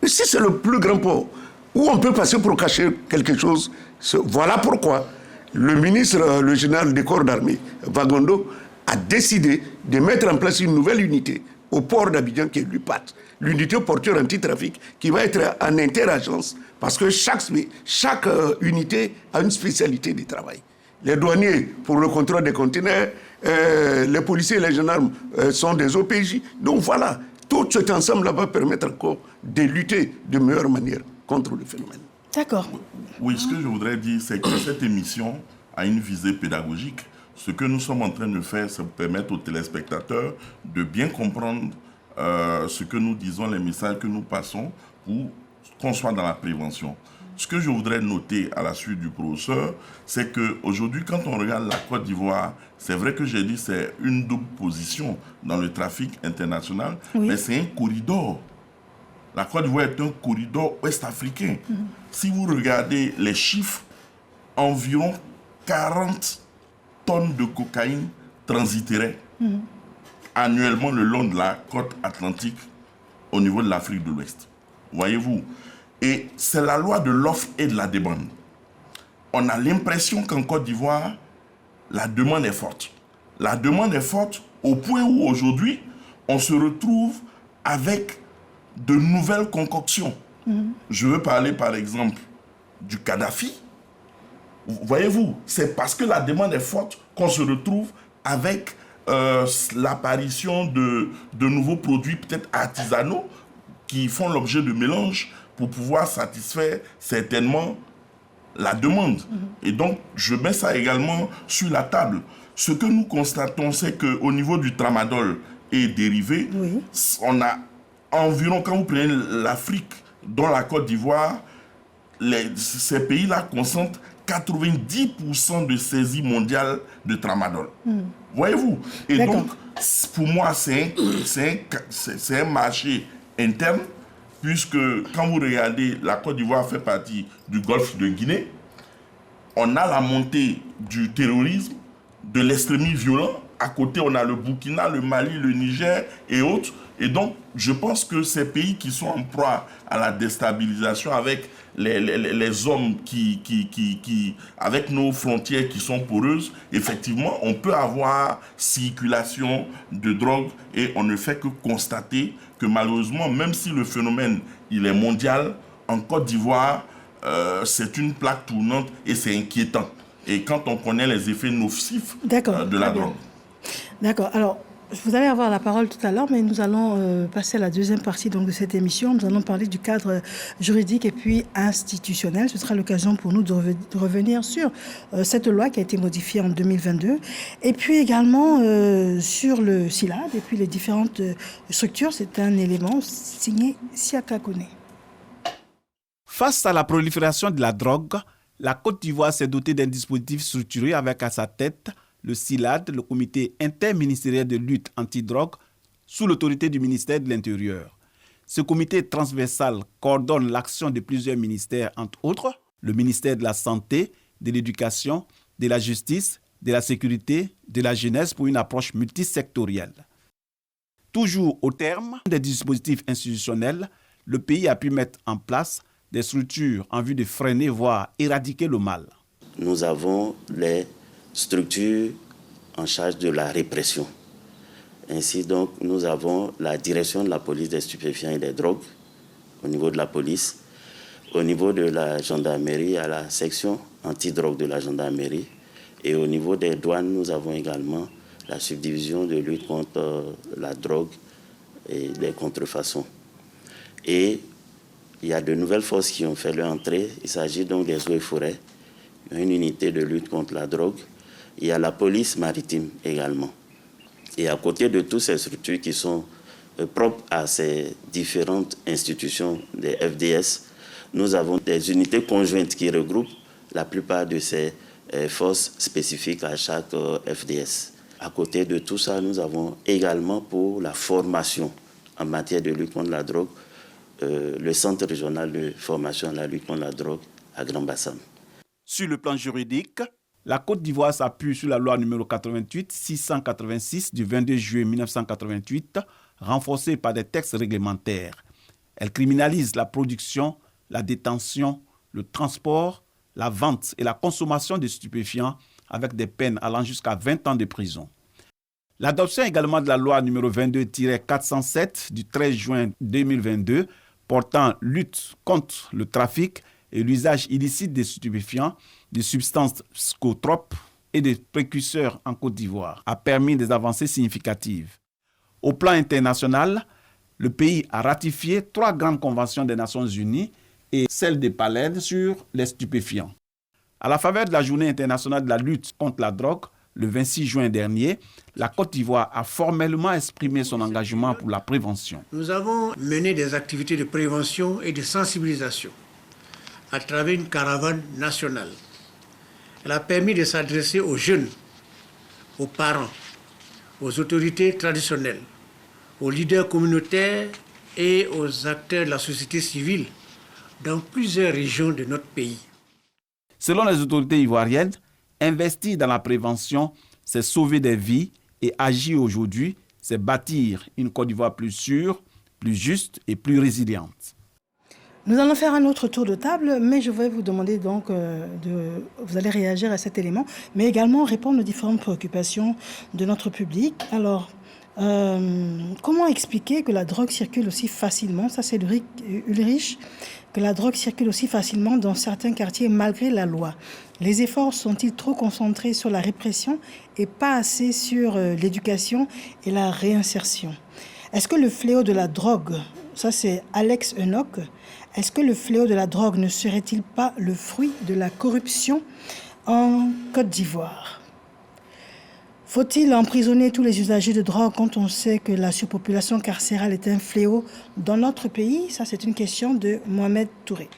Et si c'est le plus grand port, où on peut passer pour cacher quelque chose, voilà pourquoi le ministre, le général des corps d'armée, Vagondo, a décidé de mettre en place une nouvelle unité au port d'Abidjan qui est l'UPAT, l'unité portuaire anti-trafic, qui va être en interagence parce que chaque unité a une spécialité de travail. Les douaniers pour le contrôle des conteneurs, les policiers et les gendarmes sont des OPJ. Donc voilà, tout cet ensemble va permettre encore de lutter de meilleure manière contre le phénomène. D'accord. Oui, ce que je voudrais dire, c'est que cette émission a une visée pédagogique. Ce que nous sommes en train de faire, c'est permettre aux téléspectateurs de bien comprendre ce que nous disons, les messages que nous passons, pour qu'on soit dans la prévention. Ce que je voudrais noter à la suite du professeur, c'est qu'aujourd'hui, quand on regarde la Côte d'Ivoire, c'est vrai que j'ai dit c'est une double position dans le trafic international, mais c'est un corridor. La Côte d'Ivoire est un corridor ouest-africain. Si vous regardez les chiffres, environ 40 tonnes de cocaïne transiteraient annuellement le long de la côte atlantique au niveau de l'Afrique de l'Ouest. Voyez-vous? Et c'est la loi de l'offre et de la demande. On a l'impression qu'en Côte d'Ivoire, la demande est forte. La demande est forte au point où aujourd'hui, on se retrouve avec de nouvelles concoctions. Je veux parler par exemple du Kadhafi. Voyez-vous, c'est parce que la demande est forte qu'on se retrouve avec l'apparition de nouveaux produits peut-être artisanaux qui font l'objet de mélanges pour pouvoir satisfaire certainement la demande. Et donc, je mets ça également sur la table. Ce que nous constatons, c'est qu'au niveau du tramadol et dérivés, on a environ, quand vous prenez l'Afrique, dont la Côte d'Ivoire, ces pays-là concentrent 90% de saisie mondiale de tramadol. Voyez-vous? Et donc, pour moi, c'est un marché interne puisque quand vous regardez, la Côte d'Ivoire fait partie du golfe de Guinée. On a la montée du terrorisme, de l'extrémisme violent. À côté, on a le Burkina, le Mali, le Niger et autres. Et donc, je pense que ces pays qui sont en proie à la déstabilisation avec les hommes avec nos frontières qui sont poreuses, effectivement, on peut avoir circulation de drogue et on ne fait que constater que malheureusement, même si le phénomène il est mondial, en Côte d'Ivoire, c'est une plaque tournante et c'est inquiétant. Et quand on connaît les effets nocifs de la drogue. D'accord. Alors, vous allez avoir la parole tout à l'heure, mais nous allons passer à la deuxième partie donc, de cette émission. Nous allons parler du cadre juridique et puis institutionnel. Ce sera l'occasion pour nous de revenir sur cette loi qui a été modifiée en 2022. Et puis également sur le SILAD et puis les différentes structures. C'est un élément signé Siaka Kone. Face à la prolifération de la drogue, la Côte d'Ivoire s'est dotée d'un dispositif structuré avec à sa tête le SILAD, le comité interministériel de lutte anti-drogue, sous l'autorité du ministère de l'Intérieur. Ce comité transversal coordonne l'action de plusieurs ministères, entre autres le ministère de la Santé, de l'Éducation, de la Justice, de la Sécurité, de la Jeunesse pour une approche multisectorielle. Toujours au terme des dispositifs institutionnels, le pays a pu mettre en place des structures en vue de freiner, voire éradiquer le mal. Nous avons les structures en charge de la répression. Ainsi donc, nous avons la direction de la police des stupéfiants et des drogues au niveau de la police, au niveau de la gendarmerie, à la section antidrogue de la gendarmerie, et au niveau des douanes, nous avons également la subdivision de lutte contre la drogue et les contrefaçons. Et il y a de nouvelles forces qui ont fait leur entrée. Il s'agit donc des eaux et forêts, une unité de lutte contre la drogue. Il y a la police maritime également. Et à côté de toutes ces structures qui sont propres à ces différentes institutions des FDS, nous avons des unités conjointes qui regroupent la plupart de ces forces spécifiques à chaque FDS. À côté de tout ça, nous avons également pour la formation en matière de lutte contre la drogue, le Centre régional de formation à la lutte contre la drogue à Grand Bassam. Sur le plan juridique, la Côte d'Ivoire s'appuie sur la loi numéro 88-686 du 22 juillet 1988, renforcée par des textes réglementaires. Elle criminalise la production, la détention, le transport, la vente et la consommation de stupéfiants avec des peines allant jusqu'à 20 ans de prison. L'adoption également de la loi numéro 22-407 du 13 juin 2022 portant lutte contre le trafic et l'usage illicite des stupéfiants, des substances psychotropes et des précurseurs en Côte d'Ivoire a permis des avancées significatives. Au plan international, le pays a ratifié 3 grandes conventions des Nations Unies et celle de Palerme sur les stupéfiants. À la faveur de la Journée internationale de la lutte contre la drogue, le 26 juin dernier, la Côte d'Ivoire a formellement exprimé son engagement pour la prévention. Nous avons mené des activités de prévention et de sensibilisation à travers une caravane nationale. Elle a permis de s'adresser aux jeunes, aux parents, aux autorités traditionnelles, aux leaders communautaires et aux acteurs de la société civile dans plusieurs régions de notre pays. Selon les autorités ivoiriennes, investir dans la prévention, c'est sauver des vies et agir aujourd'hui, c'est bâtir une Côte d'Ivoire plus sûre, plus juste et plus résiliente. Nous allons faire un autre tour de table, mais je vais vous demander donc vous allez réagir à cet élément, mais également répondre aux différentes préoccupations de notre public. Alors, comment expliquer que la drogue circule aussi facilement, ça c'est Ulrich, que la drogue circule aussi facilement dans certains quartiers malgré la loi? Les efforts sont-ils trop concentrés sur la répression et pas assez sur l'éducation et la réinsertion? Est-ce que le fléau de la drogue, ça c'est Alex Enoch, est-ce que le fléau de la drogue ne serait-il pas le fruit de la corruption en Côte d'Ivoire? Faut-il emprisonner tous les usagers de drogue quand on sait que la surpopulation carcérale est un fléau dans notre pays? Ça, c'est une question de Mohamed Touré.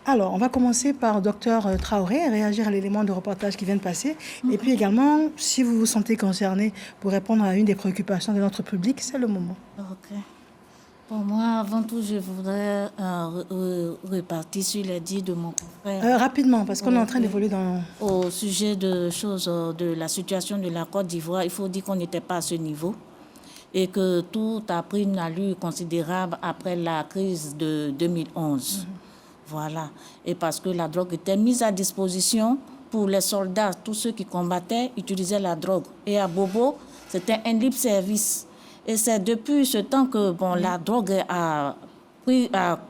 Alors, on va commencer par Dr Traoré, réagir à l'élément de reportage qui vient de passer. Et puis également, si vous vous sentez concerné pour répondre à une des préoccupations de notre public, c'est le moment. Ok. Pour moi, avant tout, je voudrais repartir sur les dits de mon confrère. Rapidement, parce qu'on est en train d'évoluer dans... Au sujet de la situation de la Côte d'Ivoire, il faut dire qu'on n'était pas à ce niveau et que tout a pris une allure considérable après la crise de 2011. Voilà. Et parce que la drogue était mise à disposition pour les soldats, tous ceux qui combattaient utilisaient la drogue. Et à Bobo, c'était un libre service. Et c'est depuis ce temps que la drogue a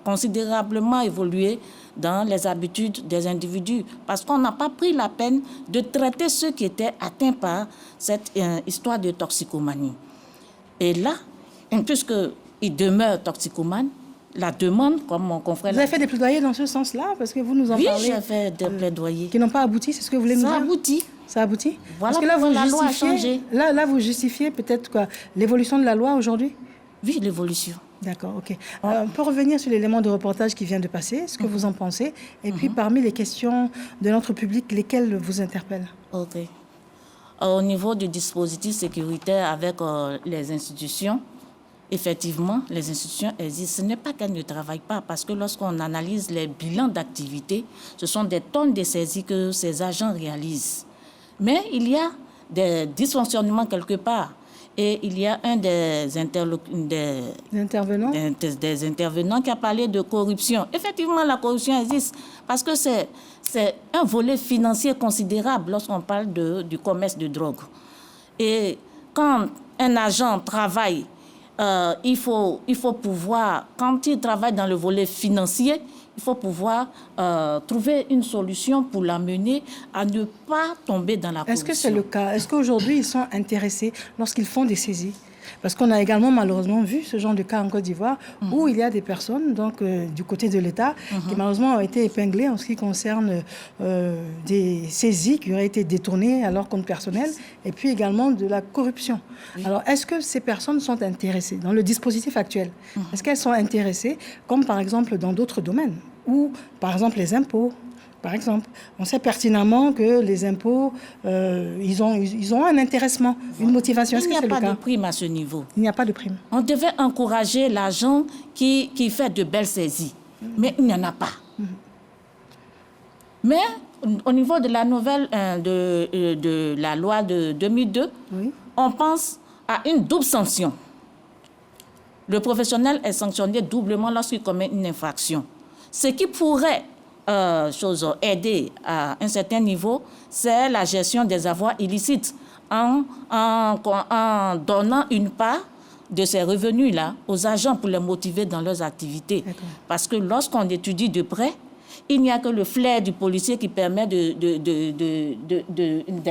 considérablement évolué dans les habitudes des individus. Parce qu'on n'a pas pris la peine de traiter ceux qui étaient atteints par cette histoire de toxicomanie. Et là, puisqu'ils demeurent toxicomanes, la demande, comme mon confrère... Vous avez fait des plaidoyers dans ce sens-là? Parce que vous nous en parlez. Oui, j'ai fait des plaidoyers. Qui n'ont pas abouti, c'est ce que vous voulez nous dire? Ça aboutit. Ça aboutit? Voilà. Parce que là, vous la loi a changé. Là, vous justifiez peut-être quoi? L'évolution de la loi aujourd'hui? Oui, l'évolution. D'accord, ok. On peut revenir sur l'élément de reportage qui vient de passer, ce que vous en pensez, et puis parmi les questions de notre public, lesquelles vous interpellent? Ok. Au niveau du dispositif sécuritaire avec les institutions, effectivement, les institutions existent. Ce n'est pas qu'elles ne travaillent pas, parce que lorsqu'on analyse les bilans d'activité, ce sont des tonnes de saisies que ces agents réalisent. Mais il y a des dysfonctionnements quelque part. Et il y a un des intervenants qui a parlé de corruption. Effectivement, la corruption existe, parce que c'est un volet financier considérable lorsqu'on parle du commerce de drogue. Et quand un agent travaille, il faut pouvoir, quand il travaille dans le volet financier, il faut pouvoir trouver une solution pour l'amener à ne pas tomber dans la corruption. Est-ce que c'est le cas? Est-ce qu'aujourd'hui, ils sont intéressés lorsqu'ils font des saisies? Parce qu'on a également malheureusement vu ce genre de cas en Côte d'Ivoire où il y a des personnes donc, du côté de l'État qui malheureusement ont été épinglées en ce qui concerne des saisies qui auraient été détournées à leur compte personnel et puis également de la corruption. Alors est-ce que ces personnes sont intéressées dans le dispositif actuel? Est-ce qu'elles sont intéressées comme par exemple dans d'autres domaines ou par exemple les impôts? Par exemple, on sait pertinemment que les impôts, ils ont un intéressement, une motivation. Est-ce que c'est le cas? Il n'y a pas de prime à ce niveau. Il n'y a pas de prime. On devait encourager l'agent qui fait de belles saisies, mais il n'y en a pas. Mais au niveau de la nouvelle, de la loi de 2002, on pense à une double sanction. Le professionnel est sanctionné doublement lorsqu'il commet une infraction. Ce qui pourrait aider à un certain niveau, c'est la gestion des avoirs illicites en donnant une part de ces revenus-là aux agents pour les motiver dans leurs activités. Parce que lorsqu'on étudie de près, il n'y a que le flair du policier qui permet de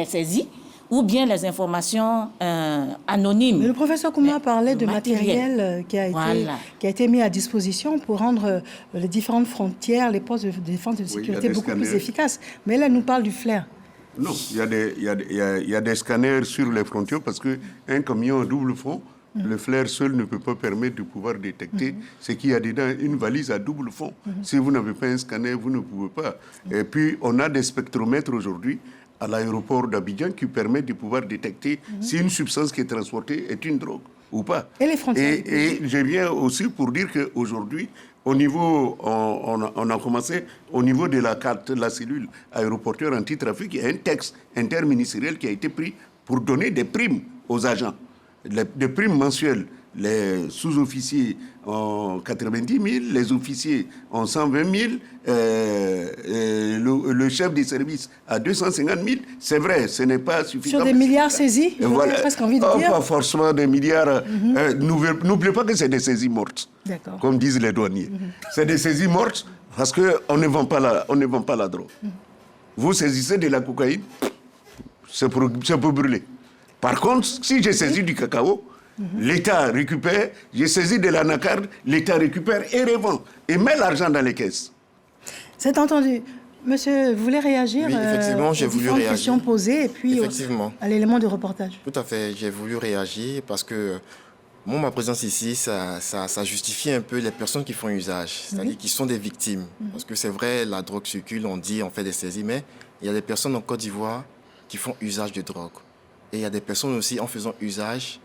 saisir ou bien les informations anonymes. Mais le professeur Kouma parlait de matériel qui a été mis à disposition pour rendre les différentes frontières, les postes de défense et de sécurité beaucoup plus efficaces. Mais là, elle nous parle du flair. Non, il y a des scanners sur les frontières parce qu'un camion à double fond, le flair seul ne peut pas permettre de pouvoir détecter ce qu'il y a dedans. Une valise à double fond. Si vous n'avez pas un scanner, vous ne pouvez pas. Et puis, on a des spectromètres aujourd'hui à l'aéroport d'Abidjan qui permet de pouvoir détecter si une substance qui est transportée est une drogue ou pas. Et les frontières. Et je viens aussi pour dire qu'aujourd'hui, au niveau, on a commencé au niveau de la cellule aéroportuaire anti-trafic, il y a un texte interministériel qui a été pris pour donner des primes aux agents. Des primes mensuelles. Les sous-officiers ont 90 000, les officiers ont 120 000, le chef des services a 250 000. C'est vrai, ce n'est pas suffisant. Sur des milliards saisis, j'ai presque envie de dire. Pas forcément des milliards. N'oubliez pas que c'est des saisies mortes, comme disent les douaniers. C'est des saisies mortes parce qu'on ne vend pas la drogue. Vous saisissez de la cocaïne, c'est pour brûler. Par contre, si j'ai saisi du cacao, l'État récupère, j'ai saisi de l'anacarde, l'État récupère et revend, et met l'argent dans les caisses. C'est entendu. Monsieur, vous voulez réagir? Oui, effectivement, j'ai voulu réagir. Questions posées et puis à l'élément de reportage. Tout à fait, j'ai voulu réagir parce que ma présence ici, ça justifie un peu les personnes qui font usage, c'est-à-dire qui sont des victimes. Parce que c'est vrai, la drogue circule, on dit, on fait des saisies, mais il y a des personnes en Côte d'Ivoire qui font usage de drogue. Et il y a des personnes aussi, en faisant usage,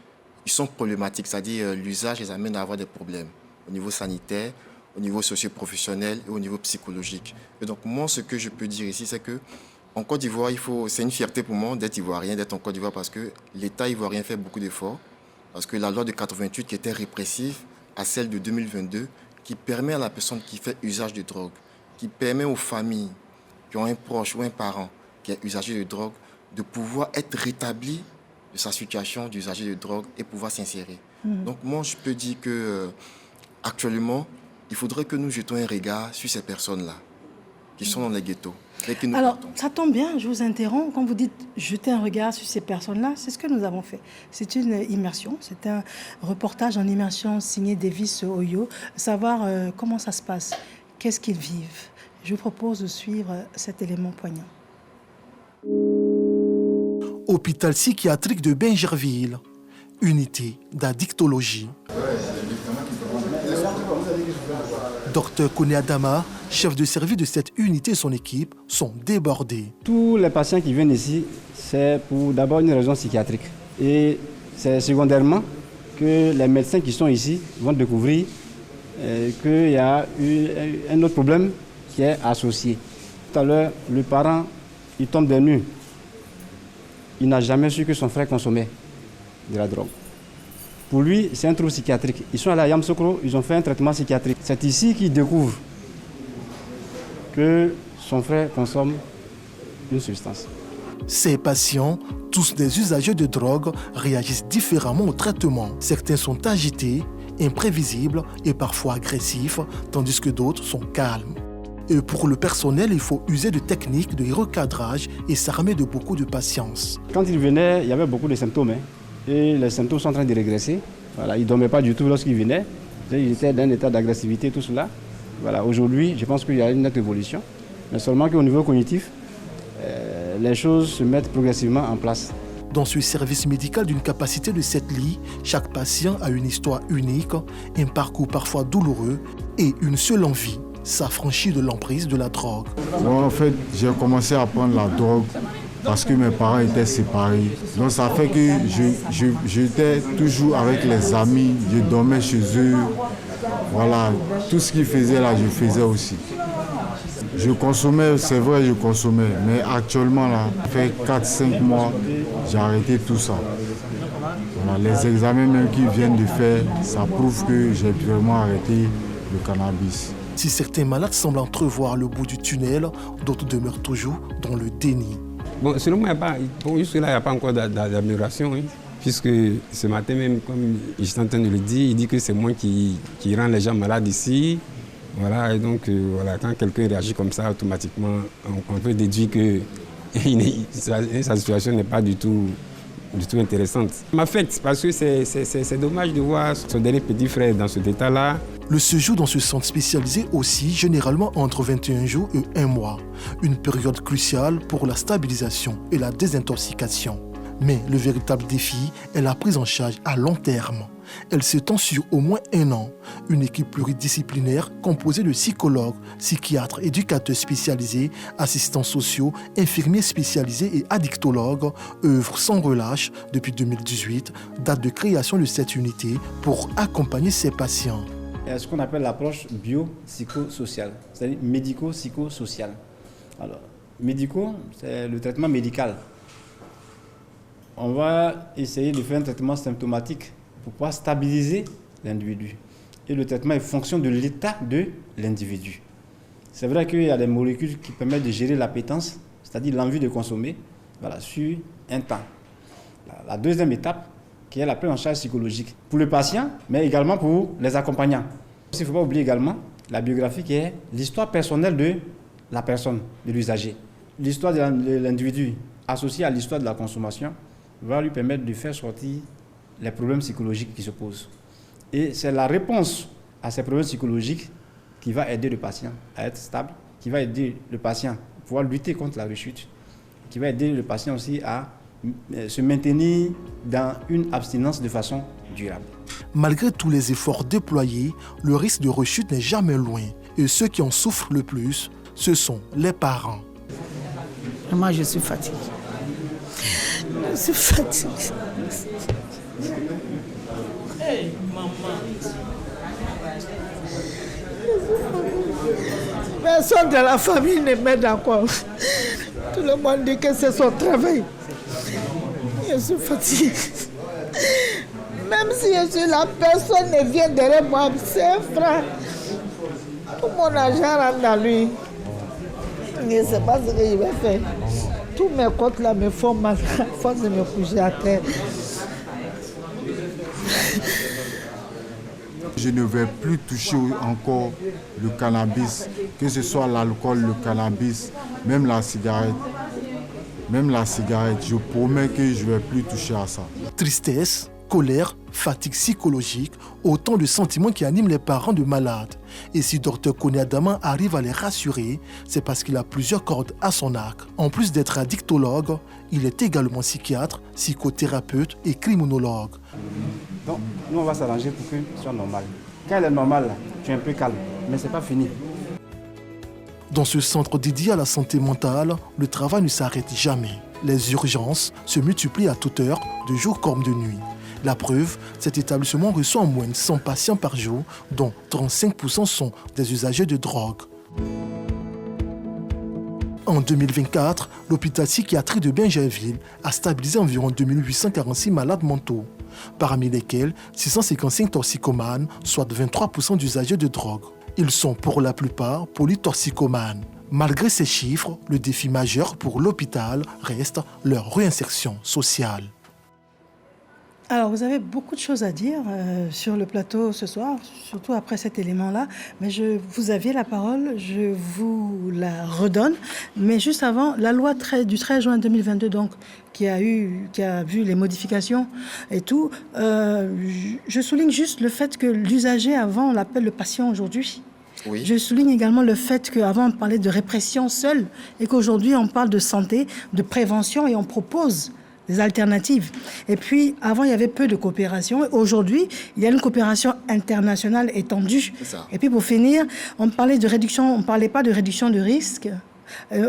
ils sont problématiques, c'est-à-dire l'usage les amène à avoir des problèmes. au niveau sanitaire, au niveau socio-professionnel et au niveau psychologique. Et donc moi, ce que je peux dire ici, c'est que en Côte d'Ivoire, c'est une fierté pour moi d'être ivoirien, d'être en Côte d'Ivoire, parce que l'État ivoirien fait beaucoup d'efforts, parce que la loi de 88 qui était répressive à celle de 2022, qui permet à la personne qui fait usage de drogue, qui permet aux familles qui ont un proche ou un parent qui est usager de drogue, de pouvoir être rétabli de sa situation d'usager de drogue et pouvoir s'insérer. Donc moi, je peux dire que actuellement, il faudrait que nous jetons un regard sur ces personnes-là qui sont dans les ghettos. Alors, ça tombe bien, je vous interromps. Quand vous dites jeter un regard sur ces personnes-là, c'est ce que nous avons fait. C'est une immersion, c'est un reportage en immersion signé Davis Oyo. Savoir comment ça se passe, qu'est-ce qu'ils vivent. Je vous propose de suivre cet élément poignant. Hôpital psychiatrique de Bingerville, unité d'addictologie. Docteur Kone Adama, chef de service de cette unité et son équipe sont débordés. Tous les patients qui viennent ici, c'est pour d'abord une raison psychiatrique. Et c'est secondairement que les médecins qui sont ici vont découvrir qu'il y a eu un autre problème qui est associé. Tout à l'heure, le parent, il tombe des nues. Il n'a jamais su que son frère consommait de la drogue. Pour lui, c'est un trouble psychiatrique. Ils sont allés à Yamoussoukro, ils ont fait un traitement psychiatrique. C'est ici qu'il découvre que son frère consomme une substance. Ces patients, tous des usagers de drogue, réagissent différemment au traitement. Certains sont agités, imprévisibles et parfois agressifs, tandis que d'autres sont calmes. Et pour le personnel, il faut user de techniques de recadrage et s'armer de beaucoup de patience. Quand il venait, il y avait beaucoup de symptômes. Et les symptômes sont en train de régresser. Voilà, il ne dormait pas du tout lorsqu'il venait. Il était dans un état d'agressivité, tout cela. Voilà, aujourd'hui, je pense qu'il y a une nette évolution. Mais seulement qu'au niveau cognitif, les choses se mettent progressivement en place. Dans ce service médical d'une capacité de 7 lits, chaque patient a une histoire unique, un parcours parfois douloureux et une seule envie, s'affranchir de l'emprise de la drogue. Bon, en fait, j'ai commencé à prendre la drogue parce que mes parents étaient séparés. Donc ça fait que j'étais toujours avec les amis, je dormais chez eux. Voilà, tout ce qu'ils faisaient là, je faisais aussi. Je consommais, c'est vrai, je consommais, mais actuellement là, ça fait 4-5 mois, j'ai arrêté tout ça. Voilà, les examens même qu'ils viennent de faire, ça prouve que j'ai vraiment arrêté le cannabis. Si certains malades semblent entrevoir le bout du tunnel, d'autres demeurent toujours dans le déni. Bon, selon moi, jusque-là, il n'y a pas encore d'amélioration, hein, puisque ce matin même, comme j'étais en train de le dire, il dit que c'est moi qui rend les gens malades ici. Voilà, et donc, voilà, quand quelqu'un réagit comme ça, automatiquement, on peut déduire que sa situation n'est pas du tout intéressante. Ça m'affecte parce que c'est dommage de voir son dernier petit frère dans cet état-là. Le séjour dans ce centre spécialisé aussi, généralement entre 21 jours et 1 mois. Une période cruciale pour la stabilisation et la désintoxication. Mais le véritable défi est la prise en charge à long terme. Elle s'étend sur au moins 1 an. Une équipe pluridisciplinaire composée de psychologues, psychiatres, éducateurs spécialisés, assistants sociaux, infirmiers spécialisés et addictologues œuvre sans relâche depuis 2018, date de création de cette unité pour accompagner ces patients. C'est ce qu'on appelle l'approche bio-psychosociale, c'est-à-dire médico-psychosociale. Alors, médico, c'est le traitement médical. On va essayer de faire un traitement symptomatique pour pouvoir stabiliser l'individu. Et le traitement est fonction de l'état de l'individu. C'est vrai qu'il y a des molécules qui permettent de gérer l'appétence, c'est-à-dire l'envie de consommer, voilà, sur un temps. La deuxième étape, qui est la prise en charge psychologique pour le patient, mais également pour les accompagnants. Il ne faut pas oublier également la biographie qui est l'histoire personnelle de la personne, de l'usager. L'histoire de l'individu associée à l'histoire de la consommation va lui permettre de faire sortir les problèmes psychologiques qui se posent. Et c'est la réponse à ces problèmes psychologiques qui va aider le patient à être stable, qui va aider le patient à pouvoir lutter contre la rechute, qui va aider le patient aussi à se maintenir dans une abstinence de façon durable. Malgré tous les efforts déployés, le risque de rechute n'est jamais loin. Et ceux qui en souffrent le plus, ce sont les parents. Moi, je suis fatiguée. Je suis fatiguée. Hey, maman. Personne de la famille ne m'aide encore. Tout le monde dit que c'est son travail. Je suis fatiguée. Même si je suis là, personne ne vient derrière moi. C'est un frère. Tout mon argent rentre dans lui. Je ne sais pas ce que je vais faire. Tous mes côtes là me font mal. À force de me coucher à terre. Je ne vais plus toucher encore le cannabis, que ce soit l'alcool, le cannabis, même la cigarette. Même la cigarette, je promets que je ne vais plus toucher à ça. Tristesse, colère, fatigue psychologique, autant de sentiments qui animent les parents de malades. Et si Dr Kone Adama arrive à les rassurer, c'est parce qu'il a plusieurs cordes à son arc. En plus d'être addictologue, il est également psychiatre, psychothérapeute et criminologue. Donc, nous, on va s'arranger pour que ce soit normal. Quand elle est normale, tu es un peu calme, mais ce n'est pas fini. Dans ce centre dédié à la santé mentale, le travail ne s'arrête jamais. Les urgences se multiplient à toute heure, de jour comme de nuit. La preuve, cet établissement reçoit en moyenne 100 patients par jour, dont 35% sont des usagers de drogue. En 2024, l'hôpital psychiatrique de Bingerville a stabilisé environ 2846 malades mentaux, parmi lesquels 655 toxicomanes, soit 23% d'usagers de drogue. Ils sont pour la plupart polytoxicomanes. Malgré ces chiffres, le défi majeur pour l'hôpital reste leur réinsertion sociale. Alors, vous avez beaucoup de choses à dire sur le plateau ce soir, surtout après cet élément-là. Mais vous aviez la parole, je vous la redonne. Mais juste avant, la loi du 13 juin 2022, donc, qui a vu les modifications et tout, je souligne juste le fait que l'usager, avant, on l'appelle le patient aujourd'hui. Oui. Je souligne également le fait qu'avant, on parlait de répression seule et qu'aujourd'hui, on parle de santé, de prévention et on propose des alternatives. Et puis, avant, il y avait peu de coopération. Aujourd'hui, il y a une coopération internationale étendue. Et puis, pour finir, on parlait de réduction, on ne parlait pas de réduction de risque.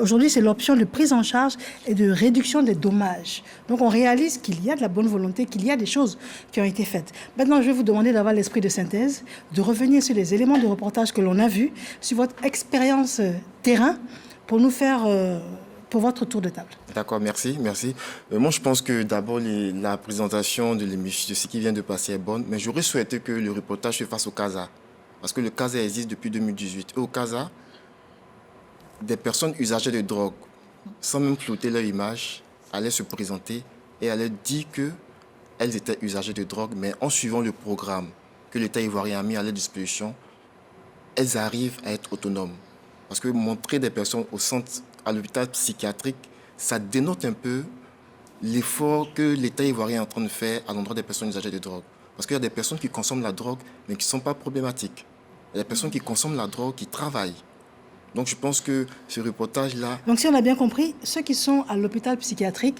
Aujourd'hui, c'est l'option de prise en charge et de réduction des dommages. Donc, on réalise qu'il y a de la bonne volonté, qu'il y a des choses qui ont été faites. Maintenant, je vais vous demander d'avoir l'esprit de synthèse, de revenir sur les éléments de reportage que l'on a vus, sur votre expérience terrain, pour nous faire... pour votre tour de table. D'accord, merci. Moi, je pense que d'abord, la présentation de l'émission, de ce qui vient de passer est bonne, mais j'aurais souhaité que le reportage se fasse au CASA, parce que le CASA existe depuis 2018. Et au CASA, des personnes usagères de drogue, sans même flouter leur image, allaient se présenter et allaient dire qu'elles étaient usagères de drogue, mais en suivant le programme que l'État ivoirien a mis à leur disposition, elles arrivent à être autonomes. Parce que montrer des personnes au centre, à l'hôpital psychiatrique, ça dénote un peu l'effort que l'État ivoirien est en train de faire à l'endroit des personnes usagères de drogue. Parce qu'il y a des personnes qui consomment la drogue, mais qui ne sont pas problématiques. Il y a des personnes qui consomment la drogue, qui travaillent. Donc je pense que ce reportage-là... Donc si on a bien compris, ceux qui sont à l'hôpital psychiatrique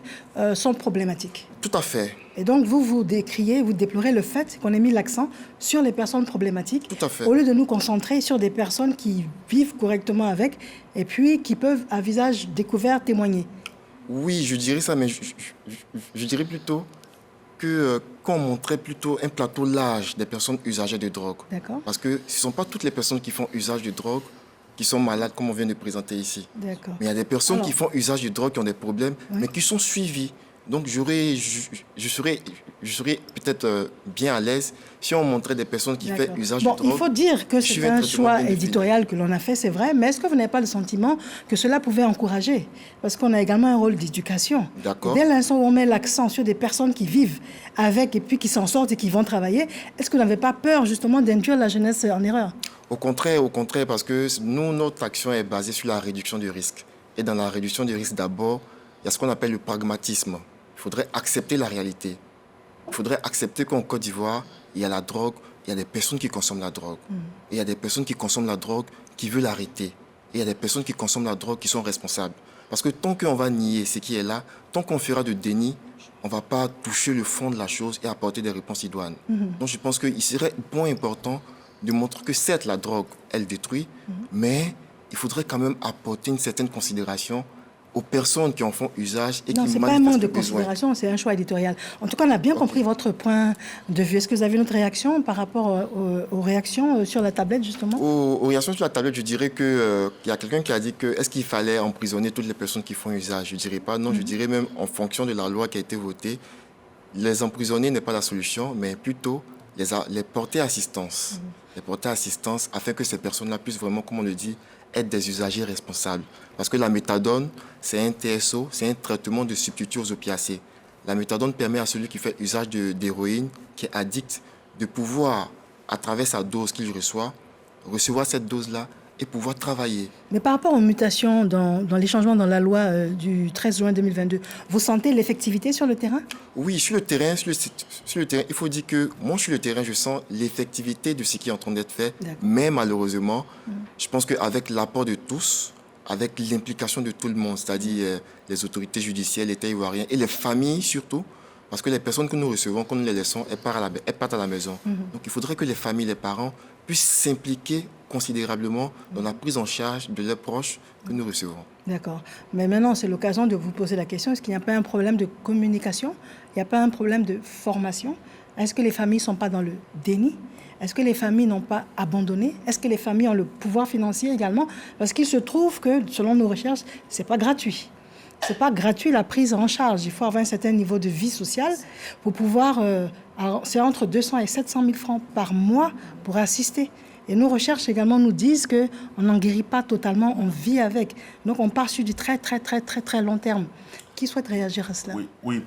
sont problématiques. Tout à fait. Et donc vous déplorez le fait qu'on ait mis l'accent sur les personnes problématiques. Tout à fait. Au lieu de nous concentrer sur des personnes qui vivent correctement avec et puis qui peuvent, à visage découvert, témoigner. Oui, je dirais ça, mais je dirais plutôt que qu'on montrait plutôt un plateau large des personnes usagères de drogue. D'accord. Parce que ce ne sont pas toutes les personnes qui font usage de drogue qui sont malades, comme on vient de présenter ici. D'accord. Mais il y a des personnes qui font usage de drogue, qui ont des problèmes, mais qui sont suivies. Donc je serais peut-être bien à l'aise si on montrait des personnes qui font usage de drogue. Il faut dire que c'est un choix éditorial que l'on a fait, c'est vrai, mais est-ce que vous n'avez pas le sentiment que cela pouvait encourager? Parce qu'on a également un rôle d'éducation. D'accord. Dès l'instant où on met l'accent sur des personnes qui vivent avec et puis qui s'en sortent et qui vont travailler, est-ce que vous n'avez pas peur justement d'induire la jeunesse en erreur? Au contraire, parce que nous, notre action est basée sur la réduction du risque. Et dans la réduction du risque, d'abord, il y a ce qu'on appelle le pragmatisme. Il faudrait accepter la réalité. Il faudrait accepter qu'en Côte d'Ivoire, il y a la drogue, il y a des personnes qui consomment la drogue. Et il y a des personnes qui consomment la drogue qui veulent l'arrêter. Et il y a des personnes qui consomment la drogue qui sont responsables. Parce que tant qu'on va nier ce qui est là, tant qu'on fera de déni, on ne va pas toucher le fond de la chose et apporter des réponses idoines. Donc je pense qu'il serait important de montrer que certes, la drogue, elle détruit, mais il faudrait quand même apporter une certaine considération aux personnes qui en font usage et non, qui c'est pas un manque de besoin. considération, c'est un choix éditorial. En tout cas, on a bien compris votre point de vue. Est-ce que vous avez une autre réaction par rapport aux réactions sur la tablette, justement? Aux réactions sur la tablette, je dirais qu'il y a quelqu'un qui a dit que est-ce qu'il fallait emprisonner toutes les personnes qui font usage? Je ne dirais pas non, je dirais même en fonction de la loi qui a été votée, les emprisonner n'est pas la solution, mais plutôt les porter assistance. Les porter assistance afin que ces personnes-là puissent vraiment, comme on le dit, être des usagers responsables. Parce que la méthadone, c'est un TSO, c'est un traitement de substitut aux opiacés. La méthadone permet à celui qui fait usage d'héroïne, qui est addict, de pouvoir, à travers sa dose qu'il reçoit, recevoir cette dose-là et pouvoir travailler. Mais par rapport aux mutations dans les changements dans la loi du 13 juin 2022, vous sentez l'effectivité sur le terrain? Oui, sur le terrain, il faut dire que moi, sur le terrain, je sens l'effectivité de ce qui est en train d'être fait. Mais malheureusement, je pense qu'avec l'apport de tous, avec l'implication de tout le monde, c'est-à-dire les autorités judiciaires, l'État ivoirien et les familles surtout, parce que les personnes que nous recevons, quand nous les laissons, elles partent à la maison. Donc il faudrait que les familles, les parents puissent s'impliquer considérablement dans la prise en charge de leurs proches que nous recevons. D'accord. Mais maintenant, c'est l'occasion de vous poser la question, est-ce qu'il n'y a pas un problème de communication? Il n'y a pas un problème de formation? Est-ce que les familles ne sont pas dans le déni? Est-ce que les familles n'ont pas abandonné? Est-ce que les familles ont le pouvoir financier également? Parce qu'il se trouve que, selon nos recherches, ce n'est pas gratuit. Ce n'est pas gratuit la prise en charge. Il faut avoir un certain niveau de vie sociale pour pouvoir... c'est entre 200 et 700 000 francs par mois pour assister. Et nos recherches également nous disent qu'on n'en guérit pas totalement, on vit avec. Donc on part sur du très long terme. Qui souhaite réagir à cela? Oui.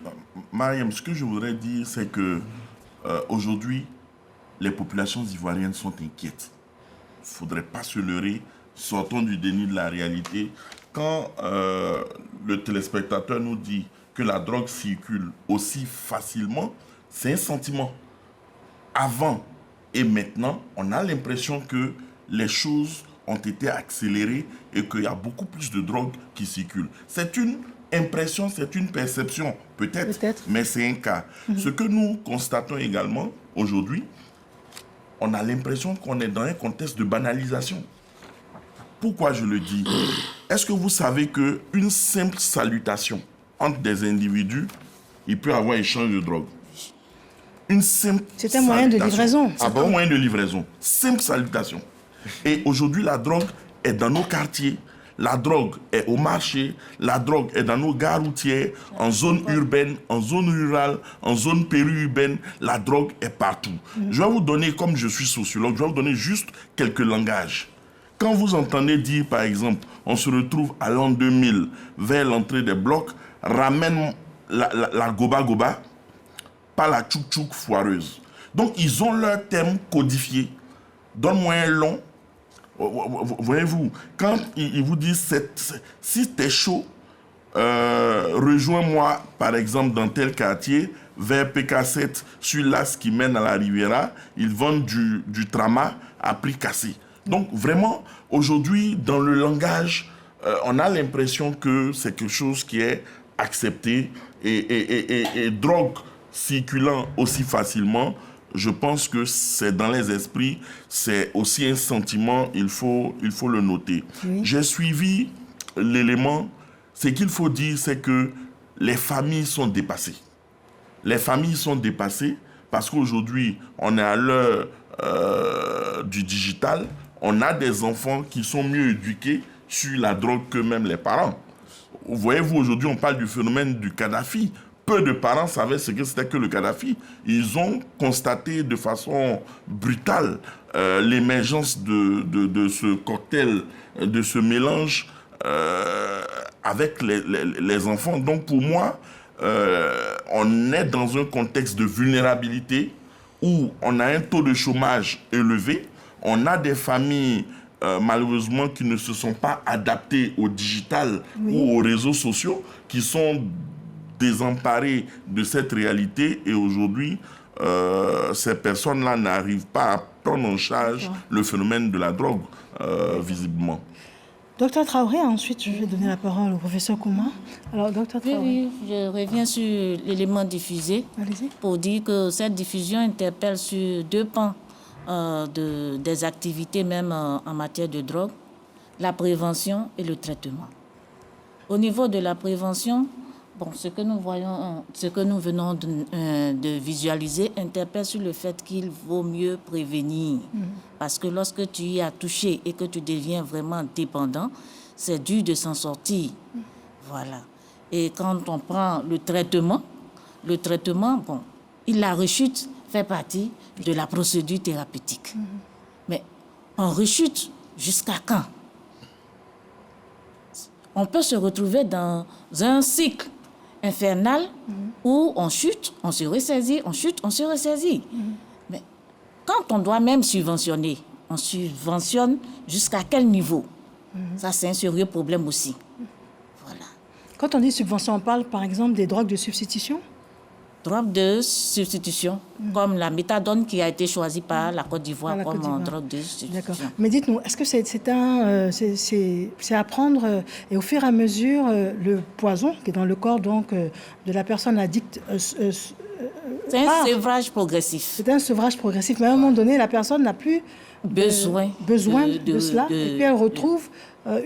Mariam, ce que je voudrais dire, c'est que aujourd'hui, les populations ivoiriennes sont inquiètes. Il ne faudrait pas se leurrer, sortons du déni de la réalité. Quand le téléspectateur nous dit que la drogue circule aussi facilement, c'est un sentiment. Avant et maintenant, on a l'impression que les choses ont été accélérées et qu'il y a beaucoup plus de drogue qui circule. C'est une impression, c'est une perception, peut-être. Mais c'est un cas. Ce que nous constatons également aujourd'hui, on a l'impression qu'on est dans un contexte de banalisation. Pourquoi je le dis? Est-ce que vous savez qu'une simple salutation entre des individus, il peut y avoir échange de drogue? Une simple C'est un moyen de livraison. C'est un moyen de livraison. Simple salutation. Et aujourd'hui, la drogue est dans nos quartiers. La drogue est au marché. La drogue est dans nos gares routières, en zone urbaine, en zone rurale, en zone périurbaine. La drogue est partout. Je vais vous donner, comme je suis sociologue, je vais vous donner juste quelques langages. Quand vous entendez dire, par exemple, on se retrouve à l'an 2000, vers l'entrée des blocs, ramène la goba-goba, pas la tchouk-tchouk foireuse. Donc, ils ont leur terme codifié. Donne-moi un long. Voyez-vous, quand ils vous disent, si t'es chaud, rejoins-moi, par exemple, dans tel quartier, vers PK7, sur l'as qui mène à la Riviera, ils vendent du trama à prix cassé. Donc, vraiment, aujourd'hui, dans le langage, on a l'impression que c'est quelque chose qui est accepté et drogue circulant aussi facilement, je pense que c'est dans les esprits, c'est aussi un sentiment, il faut le noter. Oui. J'ai suivi l'élément, ce qu'il faut dire, c'est que les familles sont dépassées. Les familles sont dépassées parce qu'aujourd'hui, on est à l'heure du digital, on a des enfants qui sont mieux éduqués sur la drogue que même les parents. Voyez-vous, aujourd'hui, on parle du phénomène du Kadhafi. Peu de parents savaient ce que c'était que le Kadhafi. Ils ont constaté de façon brutale l'émergence de ce cocktail, de ce mélange avec les enfants. Donc pour moi, on est dans un contexte de vulnérabilité où on a un taux de chômage élevé, on a des familles malheureusement qui ne se sont pas adaptées au digital ou aux réseaux sociaux, qui sont désemparés de cette réalité et aujourd'hui, ces personnes-là n'arrivent pas à prendre en charge le phénomène de la drogue, visiblement. Docteur Traoré, ensuite je vais donner la parole au professeur Kouma. Alors, docteur Traoré. Oui, je reviens sur l'élément diffusé pour dire que cette diffusion interpelle sur deux pans des activités même en matière de drogue, la prévention et le traitement. Au niveau de la prévention, bon, ce que nous voyons, ce que nous venons de visualiser interpelle sur le fait qu'il vaut mieux prévenir. Parce que lorsque tu y as touché et que tu deviens vraiment dépendant, c'est dur de s'en sortir. Voilà. Et quand on prend le traitement, bon, la rechute fait partie de la procédure thérapeutique. Mais on rechute jusqu'à quand? On peut se retrouver dans un cycle infernal où on chute, on se ressaisit, on chute, on se ressaisit. Mais quand on doit même subventionner, on subventionne jusqu'à quel niveau? Ça, c'est un sérieux problème aussi. Voilà. Quand on dit subvention, on parle par exemple des drogues de substitution? Drogue de substitution, comme la méthadone qui a été choisie par la Côte d'Ivoire comme drogue de substitution. D'accord. Mais dites-nous, est-ce que c'est à prendre et au fur et à mesure le poison qui est dans le corps donc, de la personne addicte c'est un sevrage progressif. C'est un sevrage progressif, mais à un moment donné, la personne n'a plus besoin de cela et puis elle retrouve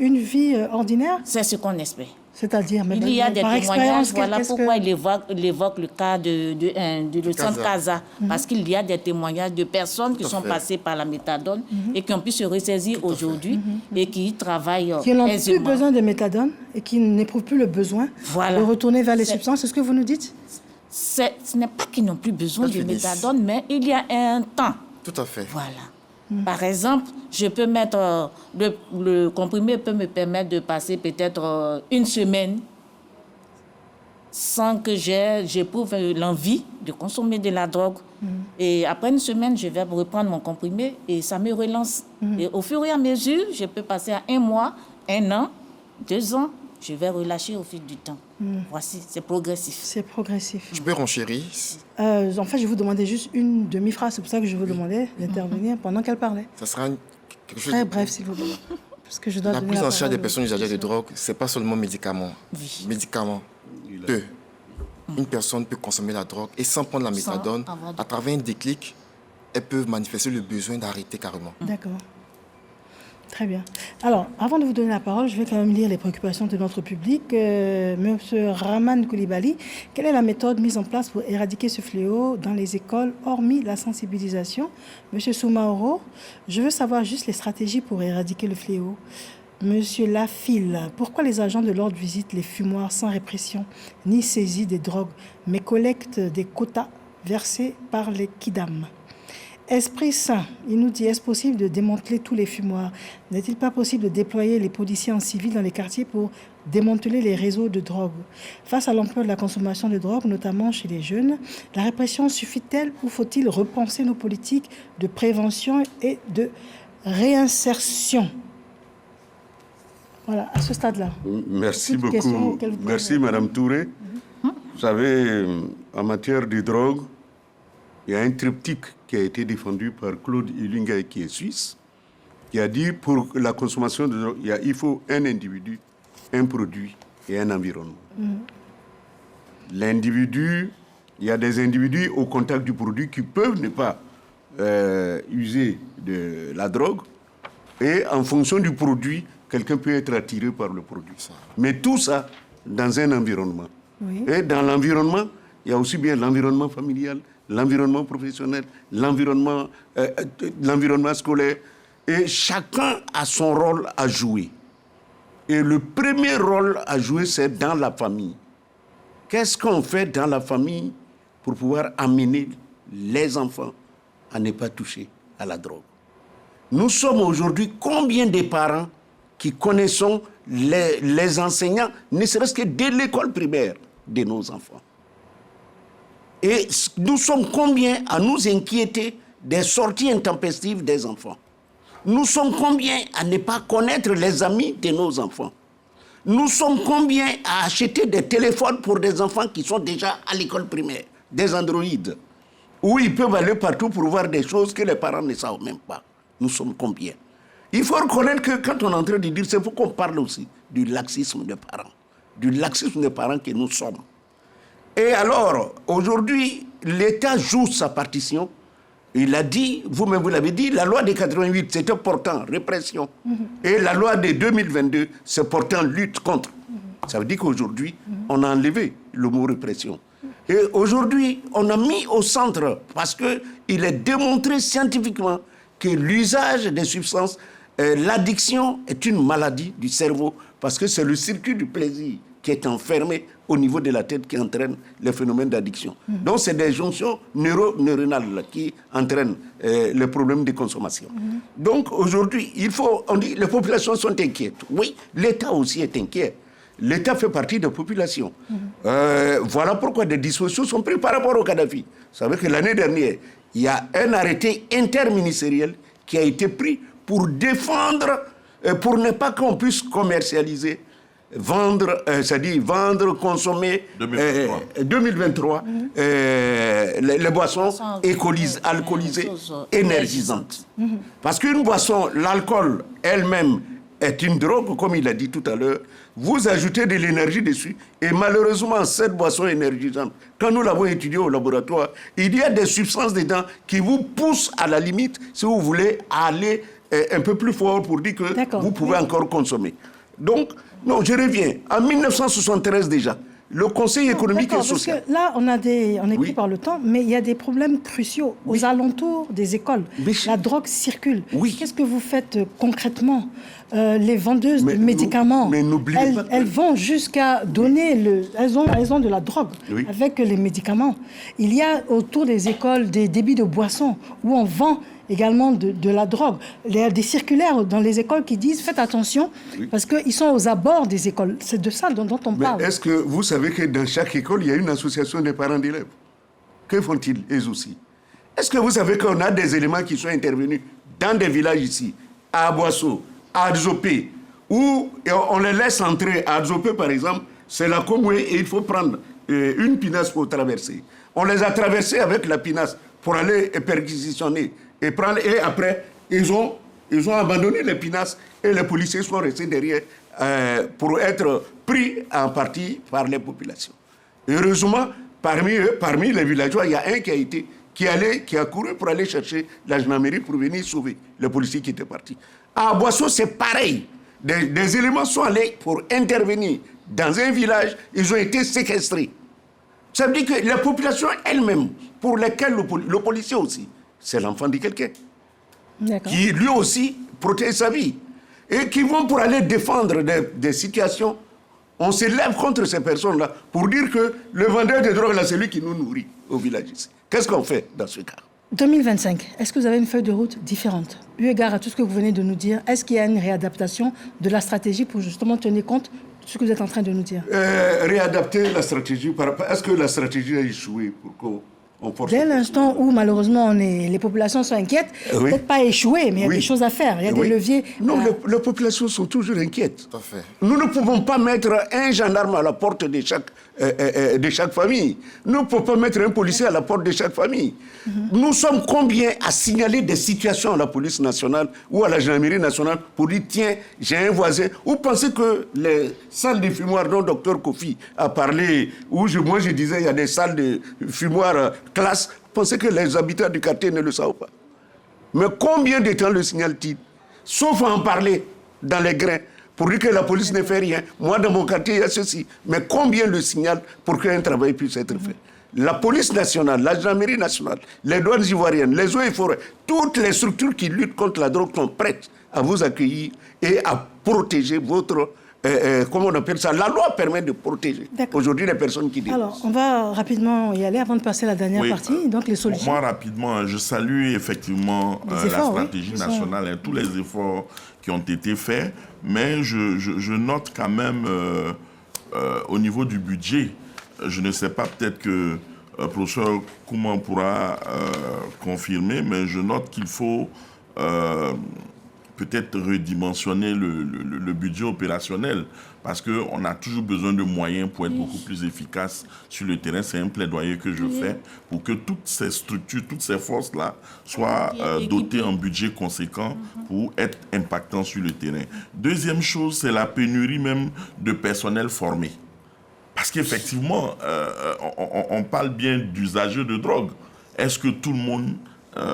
une vie ordinaire. C'est ce qu'on espère. C'est-à-dire, il y a des témoignages, voilà pourquoi il évoque le cas de centre Casa. Parce qu'il y a des témoignages de personnes qui sont passées par la méthadone et qui ont pu se ressaisir aujourd'hui et qui travaillent qui n'ont plus besoin de méthadone et qui n'éprouvent plus le besoin de retourner vers les substances. C'est ce que vous nous dites? Ce n'est pas qu'ils n'ont plus besoin de méthadone, mais il y a un temps. Tout à fait. Voilà. Par exemple, je peux mettre le comprimé peut me permettre de passer peut-être une semaine sans que j'éprouve l'envie de consommer de la drogue. Et après une semaine, je vais reprendre mon comprimé et ça me relance. Et au fur et à mesure, je peux passer à 1 mois, 1 an, 2 ans. Je vais relâcher au fil du temps. Voici, c'est progressif. C'est progressif. Je peux renchérir. En fait, je vous demandais juste une demi-phrase. C'est pour ça que je vous demandais d'intervenir pendant qu'elle parlait. Ça sera quelque chose très bref, s'il vous plaît. Parce que je dois la prise en charge des personnes usagères de drogue, ce n'est pas seulement médicaments. Oui. Médicaments. Une personne peut consommer la drogue et sans prendre la méthadone, à travers un déclic, elle peut manifester le besoin d'arrêter carrément. D'accord. Très bien. Alors, avant de vous donner la parole, je vais quand même lire les préoccupations de notre public. Monsieur Raman Koulibaly, quelle est la méthode mise en place pour éradiquer ce fléau dans les écoles, hormis la sensibilisation? Monsieur Soumaoro, je veux savoir juste les stratégies pour éradiquer le fléau. Monsieur Lafile, pourquoi les agents de l'ordre visitent les fumoirs sans répression, ni saisie des drogues, mais collectent des quotas versés par les Kidam? Esprit Saint, il nous dit, est-ce possible de démanteler tous les fumoirs? N'est-il pas possible de déployer les policiers en civil dans les quartiers pour démanteler les réseaux de drogue? Face à l'ampleur de la consommation de drogue, notamment chez les jeunes, la répression suffit-elle ou faut-il repenser nos politiques de prévention et de réinsertion? Voilà, à ce stade-là. Merci beaucoup. Merci, Madame Touré. Vous savez, en matière de drogue, il y a un triptyque qui a été défendu par Claude Ilunga, qui est suisse, qui a dit pour la consommation de drogue, il faut un individu, un produit et un environnement. L'individu, il y a des individus au contact du produit qui peuvent ne pas user de la drogue, et en fonction du produit, quelqu'un peut être attiré par le produit. Mais tout ça dans un environnement. Oui. Et dans l'environnement, il y a aussi bien l'environnement familial, l'environnement professionnel, l'environnement scolaire. Et chacun a son rôle à jouer. Et le premier rôle à jouer, c'est dans la famille. Qu'est-ce qu'on fait dans la famille pour pouvoir amener les enfants à ne pas toucher à la drogue? Nous sommes aujourd'hui combien de parents qui connaissons les enseignants, ne serait-ce que dès l'école primaire de nos enfants? Et nous sommes combien à nous inquiéter des sorties intempestives des enfants? Nous sommes combien à ne pas connaître les amis de nos enfants? Nous sommes combien à acheter des téléphones pour des enfants qui sont déjà à l'école primaire, des Android, où ils peuvent aller partout pour voir des choses que les parents ne savent même pas? Nous sommes combien? Il faut reconnaître que quand on est en train de dire, c'est pour qu'on parle aussi du laxisme des parents, que nous sommes. Et alors, aujourd'hui, l'État joue sa partition. Il a dit, vous-même vous l'avez dit, la loi de 88, c'était portant répression. Et la loi de 2022, c'est portant lutte contre. Ça veut dire qu'aujourd'hui, on a enlevé le mot répression. Et aujourd'hui, on a mis au centre, parce qu'il est démontré scientifiquement que l'usage des substances, l'addiction est une maladie du cerveau, parce que c'est le circuit du plaisir qui est enfermé au niveau de la tête qui entraîne les phénomènes d'addiction. Donc, c'est des jonctions neuronales là, qui entraînent les problèmes de consommation. Donc, aujourd'hui, on dit les populations sont inquiètes. Oui, l'État aussi est inquiet. L'État fait partie des populations. Voilà pourquoi des dispositions sont prises par rapport au Kadhafi. Vous savez que l'année dernière, il y a un arrêté interministériel qui a été pris pour défendre, pour ne pas qu'on puisse commercialiser, vendre, c'est-à-dire vendre, consommer 2023 les boissons alcoolisées énergisantes. Parce qu'une boisson, l'alcool elle-même est une drogue, comme il a dit tout à l'heure. Vous ajoutez de l'énergie dessus et malheureusement, cette boisson énergisante, quand nous l'avons étudiée au laboratoire, il y a des substances dedans qui vous poussent à la limite si vous voulez aller un peu plus fort pour dire que vous pouvez encore consommer. Donc, non, je reviens. En 1973 déjà, le Conseil économique et social... Parce que là, on est pris par le temps, mais il y a des problèmes cruciaux aux alentours des écoles. La drogue circule. Qu'est-ce que vous faites concrètement? Les vendeuses de médicaments, elles vont jusqu'à donner... Elles ont de la drogue avec les médicaments. Il y a autour des écoles des débits de boissons où on vend également de la drogue. Il y a des circulaires dans les écoles qui disent faites attention parce qu'ils sont aux abords des écoles. C'est de ça dont on parle. Est-ce que vous savez que dans chaque école, il y a une association des parents d'élèves? Que font-ils, eux aussi? Est-ce que vous savez qu'on a des éléments qui sont intervenus dans des villages ici, à Aboissou, à Adzopé, où on les laisse entrer à Adzopé, par exemple, c'est la Comoué et il faut prendre une pinasse pour traverser. On les a traversés avec la pinasse pour aller perquisitionner. Et après, ils ont abandonné les pinasses et les policiers sont restés derrière pour être pris en partie par les populations. Heureusement, parmi eux, parmi les villageois, il y a un qui a couru pour aller chercher la gendarmerie pour venir sauver les policiers qui étaient partis. À Boisseau, c'est pareil. Des éléments sont allés pour intervenir dans un village, ils ont été séquestrés. Ça veut dire que la population elle-même, pour laquelle le policier aussi, c'est l'enfant de quelqu'un qui lui aussi protège sa vie et qui vont pour aller défendre des situations. On se lève contre ces personnes-là pour dire que le vendeur de drogue, là, c'est lui qui nous nourrit au village ici. Qu'est-ce qu'on fait dans ce cas? 2025, est-ce que vous avez une feuille de route différente? Eu égard à tout ce que vous venez de nous dire, est-ce qu'il y a une réadaptation de la stratégie pour justement tenir compte de ce que vous êtes en train de nous dire? Réadapter la stratégie par rapport... Est-ce que la stratégie a échoué pour qu'on... Dès l'instant où, malheureusement, les populations sont inquiètes, peut-être pas échouer, mais il y a des choses à faire. Il y a des leviers. Non, les populations sont toujours inquiètes. Tout à fait. Nous ne pouvons pas mettre un gendarme à la porte de chaque famille. Nous ne pouvons pas mettre un policier à la porte de chaque famille. Nous sommes combien à signaler des situations à la police nationale ou à la gendarmerie nationale pour dire, tiens, j'ai un voisin. Ou pensez que les salles de fumoir dont Dr Kofi a parlé, où moi je disais, il y a des salles de fumoir classe, pensez que les habitants du quartier ne le savent pas. Mais combien de temps le signale-t-il? Sauf à en parler dans les grains, pour dire que la police ne fait rien. Moi, dans mon quartier, il y a ceci. Mais combien le signale pour qu'un travail puisse être fait? La police nationale, la gendarmerie nationale, les douanes ivoiriennes, les eaux et forêts, toutes les structures qui luttent contre la drogue sont prêtes à vous accueillir et à protéger votre... comment on appelle ça? La loi permet de protéger aujourd'hui les personnes qui dénoncent. Alors, on va rapidement y aller avant de passer à la dernière partie. Donc, les solutions. Moi, rapidement, je salue effectivement la stratégie nationale et tous les efforts qui ont été faits, mais je note quand même au niveau du budget, je ne sais pas, peut-être que le professeur Kouman pourra confirmer, mais je note qu'il faut peut-être redimensionner le budget opérationnel parce qu'on a toujours besoin de moyens pour être beaucoup plus efficace sur le terrain. C'est un plaidoyer que je fais pour que toutes ces structures, toutes ces forces-là soient dotées en budget conséquent pour être impactants sur le terrain. Deuxième chose, c'est la pénurie même de personnel formé. Parce qu'effectivement, on parle bien d'usagers de drogue. Est-ce que tout le monde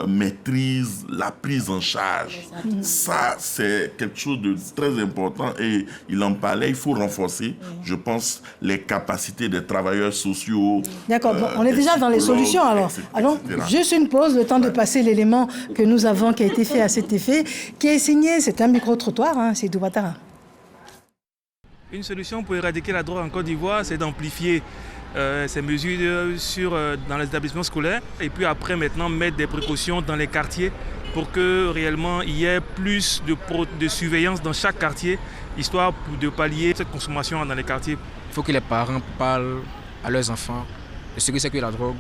maîtrise la prise en charge. Ça, c'est quelque chose de très important et il en parlait, il faut renforcer, je pense, les capacités des travailleurs sociaux. D'accord, bon, on est déjà dans les solutions alors. Allons, juste une pause, le temps de passer l'élément que nous avons, qui a été fait à cet effet, qui est signé, c'est un micro-trottoir, hein, c'est Doubatara. Une solution pour éradiquer la drogue en Côte d'Ivoire, c'est d'amplifier ces mesures dans les établissements scolaires et puis après maintenant mettre des précautions dans les quartiers pour que réellement il y ait plus de surveillance dans chaque quartier, histoire de pallier cette consommation dans les quartiers. Il faut que les parents parlent à leurs enfants de ce que c'est que la drogue.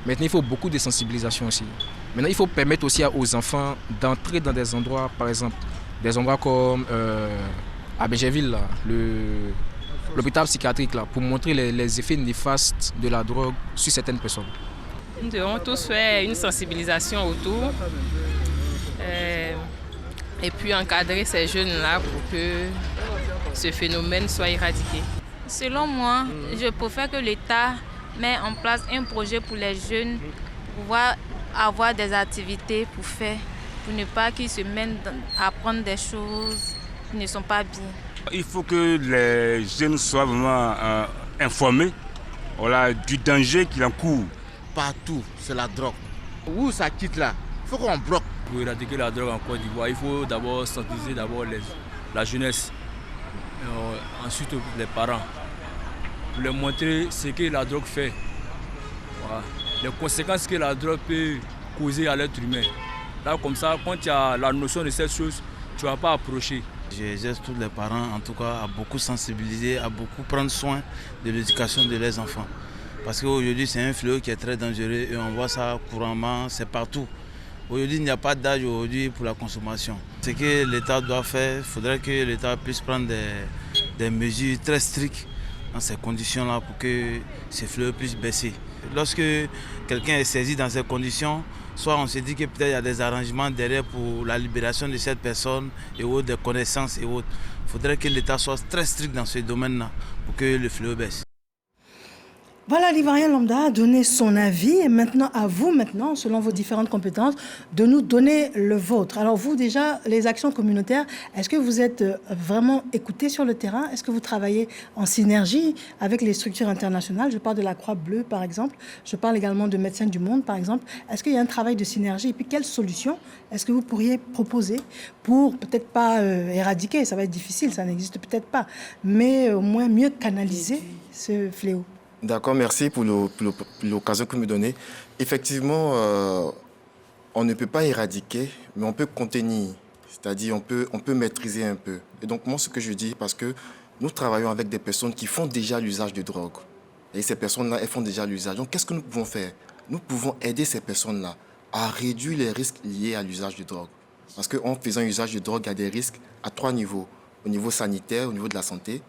Maintenant, il faut beaucoup de sensibilisation aussi. Maintenant, il faut permettre aussi aux enfants d'entrer dans des endroits, par exemple, des endroits comme à Bégerville, l'hôpital psychiatrique, là, pour montrer les effets néfastes de la drogue sur certaines personnes. Nous devons tous faire une sensibilisation autour et puis encadrer ces jeunes-là pour que ce phénomène soit éradiqué. Selon moi, je préfère que l'État mette en place un projet pour les jeunes pour pouvoir avoir des activités pour faire, pour ne pas qu'ils se mènent à apprendre des choses qui ne sont pas bien. Il faut que les jeunes soient vraiment informés du danger qu'il encourt. Partout, c'est la drogue. Où ça quitte là, il faut qu'on bloque. Pour éradiquer la drogue en Côte d'Ivoire, il faut d'abord sensibiliser la jeunesse, ensuite les parents, pour leur montrer ce que la drogue fait, voilà. Les conséquences que la drogue peut causer à l'être humain. Là, comme ça, quand tu as la notion de cette chose, tu ne vas pas approcher. J'exerce tous les parents, en tout cas, à beaucoup sensibiliser, à beaucoup prendre soin de l'éducation de leurs enfants. Parce qu'aujourd'hui, c'est un fléau qui est très dangereux et on voit ça couramment, c'est partout. Aujourd'hui, il n'y a pas d'âge aujourd'hui pour la consommation. Ce que l'État doit faire, il faudrait que l'État puisse prendre des mesures très strictes dans ces conditions-là pour que ces fléaux puissent baisser. Lorsque quelqu'un est saisi dans ces conditions, soit on se dit que peut-être il y a des arrangements derrière pour la libération de cette personne et autres, des connaissances et autres. Il faudrait que l'État soit très strict dans ce domaine-là pour que le fléau baisse. Voilà, l'Ivoirien lambda a donné son avis et maintenant à vous, selon vos différentes compétences, de nous donner le vôtre. Alors vous déjà, les actions communautaires, est-ce que vous êtes vraiment écoutés sur le terrain? Est-ce que vous travaillez en synergie avec les structures internationales? Je parle de la Croix-Bleue par exemple, je parle également de Médecins du Monde par exemple. Est-ce qu'il y a un travail de synergie? Et puis quelles solutions est-ce que vous pourriez proposer pour peut-être pas éradiquer, ça va être difficile, ça n'existe peut-être pas, mais au moins mieux canaliser ce fléau? D'accord, merci pour l'occasion que vous me donnez. Effectivement, on ne peut pas éradiquer, mais on peut contenir, c'est-à-dire on peut maîtriser un peu. Et donc moi, ce que je dis, parce que nous travaillons avec des personnes qui font déjà l'usage de drogue. Et ces personnes-là, elles font déjà l'usage. Donc qu'est-ce que nous pouvons faire? Nous pouvons aider ces personnes-là à réduire les risques liés à l'usage de drogue. Parce qu'en faisant usage de drogue, il y a des risques à 3 niveaux. Au niveau sanitaire, au niveau de la santé,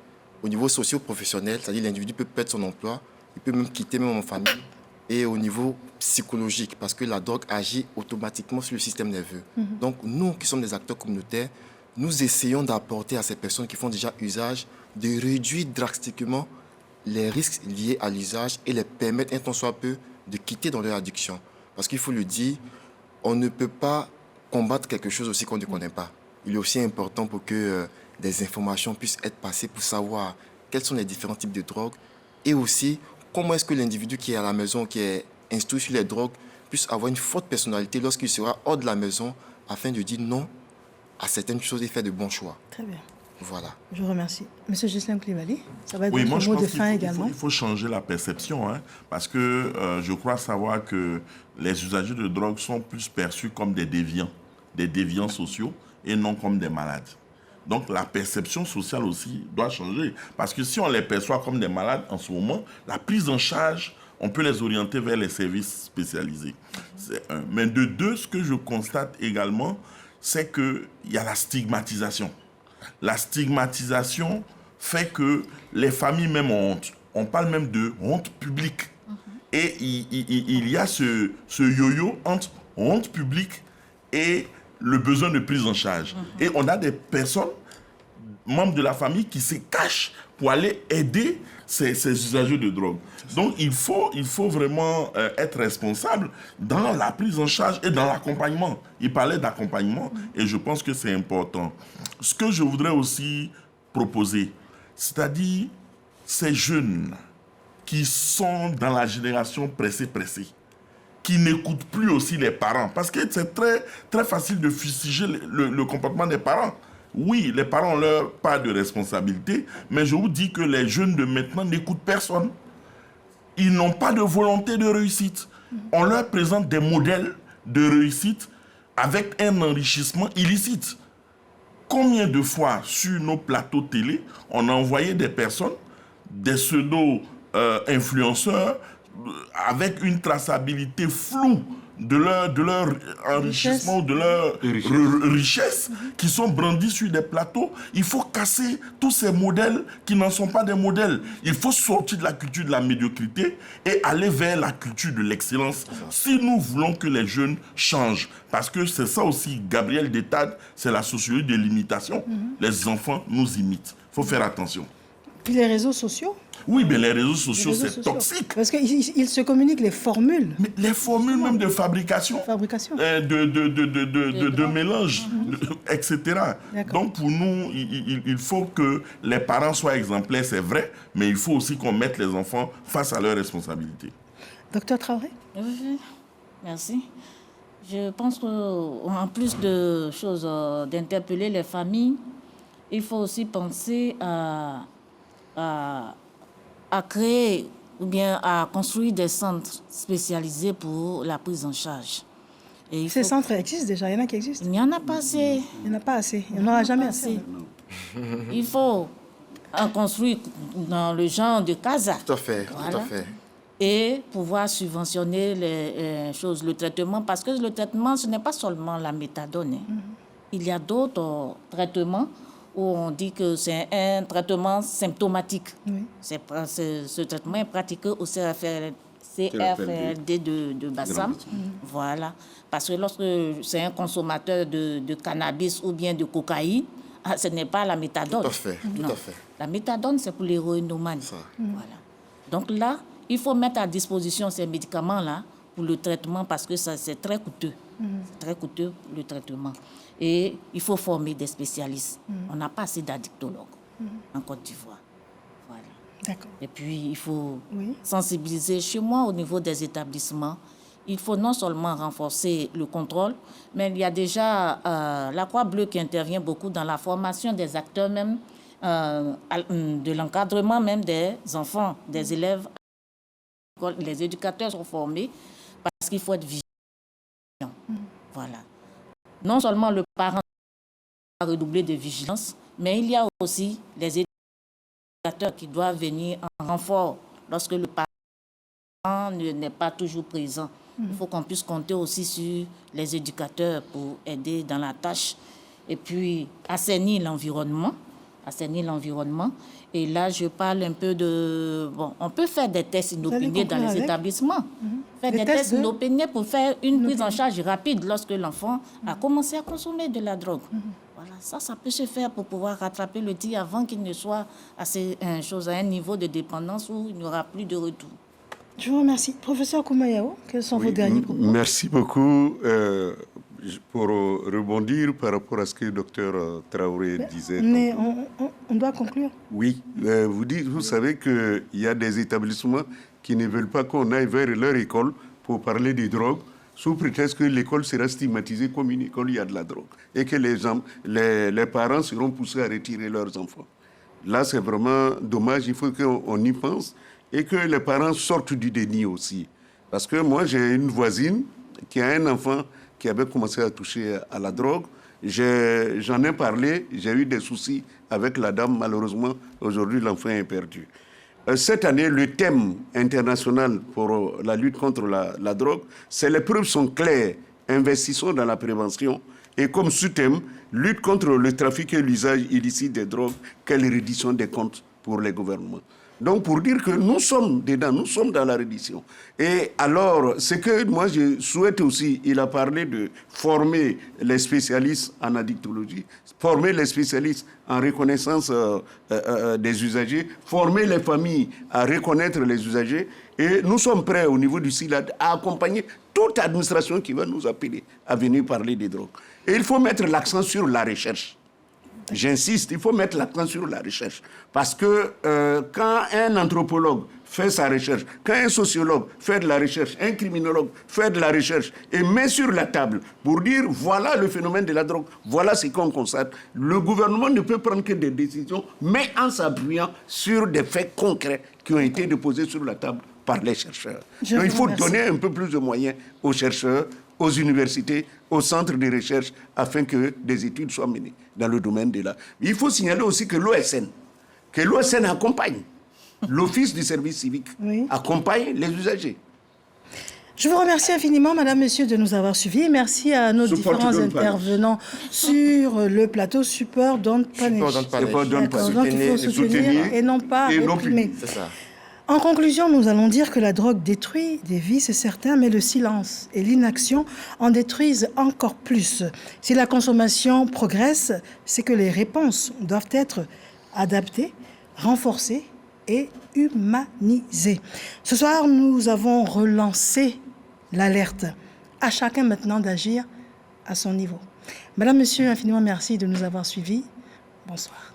au niveau socio-professionnel, c'est-à-dire l'individu peut perdre son emploi, il peut même quitter même en famille, et au niveau psychologique, parce que la drogue agit automatiquement sur le système nerveux. Donc nous qui sommes des acteurs communautaires, nous essayons d'apporter à ces personnes qui font déjà usage, de réduire drastiquement les risques liés à l'usage et les permettre un tant soit peu de quitter dans leur addiction. Parce qu'il faut le dire, on ne peut pas combattre quelque chose aussi qu'on ne connaît pas. Il est aussi important pour que des informations puissent être passées pour savoir quels sont les différents types de drogues et aussi comment est-ce que l'individu qui est à la maison, qui est instruit sur les drogues, puisse avoir une forte personnalité lorsqu'il sera hors de la maison afin de dire non à certaines choses et faire de bons choix. Très bien. Voilà. Je vous remercie. Monsieur Ghislain Coulibaly, ça va être oui, votre mot de fin également. Il faut changer la perception, parce que je crois savoir que les usagers de drogue sont plus perçus comme des déviants sociaux et non comme des malades. Donc la perception sociale aussi doit changer. Parce que si on les perçoit comme des malades en ce moment, la prise en charge, on peut les orienter vers les services spécialisés. C'est un. Mais de deux, ce que je constate également, c'est qu'il y a la stigmatisation. La stigmatisation fait que les familles même ont honte. On parle même de honte publique. Et il y a ce yo-yo entre honte publique et le besoin de prise en charge. Et on a des personnes, membres de la famille, qui se cachent pour aller aider ces usagers de drogue. Donc il faut vraiment être responsable dans la prise en charge et dans l'accompagnement. Il parlait d'accompagnement et je pense que c'est important. Ce que je voudrais aussi proposer, c'est-à-dire ces jeunes qui sont dans la génération pressée, qui n'écoutent plus aussi les parents. Parce que c'est très, très facile de fustiger le comportement des parents. Oui, les parents ont leur part de responsabilité, mais je vous dis que les jeunes de maintenant n'écoutent personne. Ils n'ont pas de volonté de réussite. On leur présente des modèles de réussite avec un enrichissement illicite. Combien de fois sur nos plateaux télé, on a envoyé des personnes, des pseudo-influenceurs, avec une traçabilité floue de leur enrichissement, de leur richesse, qui sont brandis sur des plateaux. Il faut casser tous ces modèles qui n'en sont pas des modèles. Il faut sortir de la culture de la médiocrité et aller vers la culture de l'excellence si nous voulons que les jeunes changent. Parce que c'est ça aussi, Gabriel Détade, c'est la sociologie de l'imitation. Les enfants nous imitent. Il faut faire attention. Puis les réseaux sociaux? Oui, mais les réseaux sociaux, c'est toxique. Parce qu'ils se communiquent les formules. Mais les formules même de fabrication. De mélange, etc. Donc pour nous, il faut que les parents soient exemplaires, c'est vrai, mais il faut aussi qu'on mette les enfants face à leurs responsabilités. Docteur Traoré? Oui, merci. Je pense qu'en plus de choses, d'interpeller les familles, il faut aussi penser à créer ou bien à construire des centres spécialisés pour la prise en charge. Et ces centres existent déjà, il y en a qui existent. Il n'y en a pas assez. Il n'y en a pas assez, il n'y en aura jamais assez. Il faut construire dans le genre de casa. Tout à fait, voilà. tout à fait. Et pouvoir subventionner les choses, le traitement, parce que le traitement, ce n'est pas seulement la méthadone. Il y a d'autres traitements où on dit que c'est un traitement symptomatique. Oui. Ce traitement est pratiqué au CRFLD de Bassam. Voilà. Parce que lorsque c'est un consommateur de cannabis ou bien de cocaïne, ce n'est pas la méthadone. Tout à fait, tout à fait. La méthadone, c'est pour l'héroïnomane. Voilà. Donc là, il faut mettre à disposition ces médicaments-là pour le traitement parce que c'est très coûteux. C'est très coûteux, le traitement. Et il faut former des spécialistes. On n'a pas assez d'addictologues en Côte d'Ivoire. Voilà. D'accord. Et puis, il faut sensibiliser. Chez moi, au niveau des établissements, il faut non seulement renforcer le contrôle, mais il y a déjà la Croix-Bleue qui intervient beaucoup dans la formation des acteurs même, de l'encadrement même des enfants, des élèves. Les éducateurs sont formés parce qu'il faut être vigilant. Voilà. Non seulement le parent doit redoubler de vigilance, mais il y a aussi les éducateurs qui doivent venir en renfort lorsque le parent n'est pas toujours présent. Il faut qu'on puisse compter aussi sur les éducateurs pour aider dans la tâche. Et puis, assainir l'environnement. Et là, je parle un peu de... Bon, on peut faire des tests inopinés dans les établissements. Faire des tests inopinés pour faire une prise en charge rapide lorsque l'enfant a commencé à consommer de la drogue. Voilà, ça peut se faire pour pouvoir rattraper le tir avant qu'il ne soit à un niveau de dépendance où il n'y aura plus de retour. Je vous remercie. Professeur Koumayao, quels sont vos derniers propos? Merci beaucoup. Pour rebondir par rapport à ce que le docteur Traoré disait. Mais on doit conclure. Oui, vous savez qu'il y a des établissements qui ne veulent pas qu'on aille vers leur école pour parler des drogues, sous prétexte que l'école sera stigmatisée comme une école où il y a de la drogue et que les parents seront poussés à retirer leurs enfants. Là, c'est vraiment dommage, il faut qu'on y pense et que les parents sortent du déni aussi. Parce que moi, j'ai une voisine qui a un enfant qui avait commencé à toucher à la drogue. J'en ai parlé, j'ai eu des soucis avec la dame. Malheureusement, aujourd'hui, l'enfant est perdu. Cette année, le thème international pour la lutte contre la drogue, c'est les preuves sont claires. Investissons dans la prévention. Et comme sous-thème, lutte contre le trafic et l'usage illicite des drogues, quelle reddition des comptes pour les gouvernements. Donc pour dire que nous sommes dedans, nous sommes dans la reddition. Et alors, ce que moi je souhaite aussi, il a parlé de former les spécialistes en addictologie, former les spécialistes en reconnaissance des usagers, former les familles à reconnaître les usagers. Et nous sommes prêts au niveau du SILAD à accompagner toute administration qui va nous appeler à venir parler des drogues. Et il faut mettre l'accent sur la recherche. J'insiste, il faut mettre l'accent sur la recherche. Parce que quand un anthropologue fait sa recherche, quand un sociologue fait de la recherche, un criminologue fait de la recherche et met sur la table pour dire voilà le phénomène de la drogue, voilà ce qu'on constate, le gouvernement ne peut prendre que des décisions, mais en s'appuyant sur des faits concrets qui ont été déposés sur la table par les chercheurs. Donc il faut donner un peu plus de moyens aux chercheurs, aux universités, aux centres de recherche, afin que des études soient menées dans le domaine de la... Il faut signaler aussi que l'OSN accompagne, l'Office du service civique accompagne les usagers. Je vous remercie infiniment, Madame, Monsieur, de nous avoir suivis. Merci à nos différents intervenants sur le plateau Support Don't Punish. Donc il faut soutenir et non pas réprimer. C'est ça. En conclusion, nous allons dire que la drogue détruit des vies, c'est certain, mais le silence et l'inaction en détruisent encore plus. Si la consommation progresse, c'est que les réponses doivent être adaptées, renforcées et humanisées. Ce soir, nous avons relancé l'alerte. À chacun maintenant d'agir à son niveau. Madame, Monsieur, infiniment merci de nous avoir suivis. Bonsoir.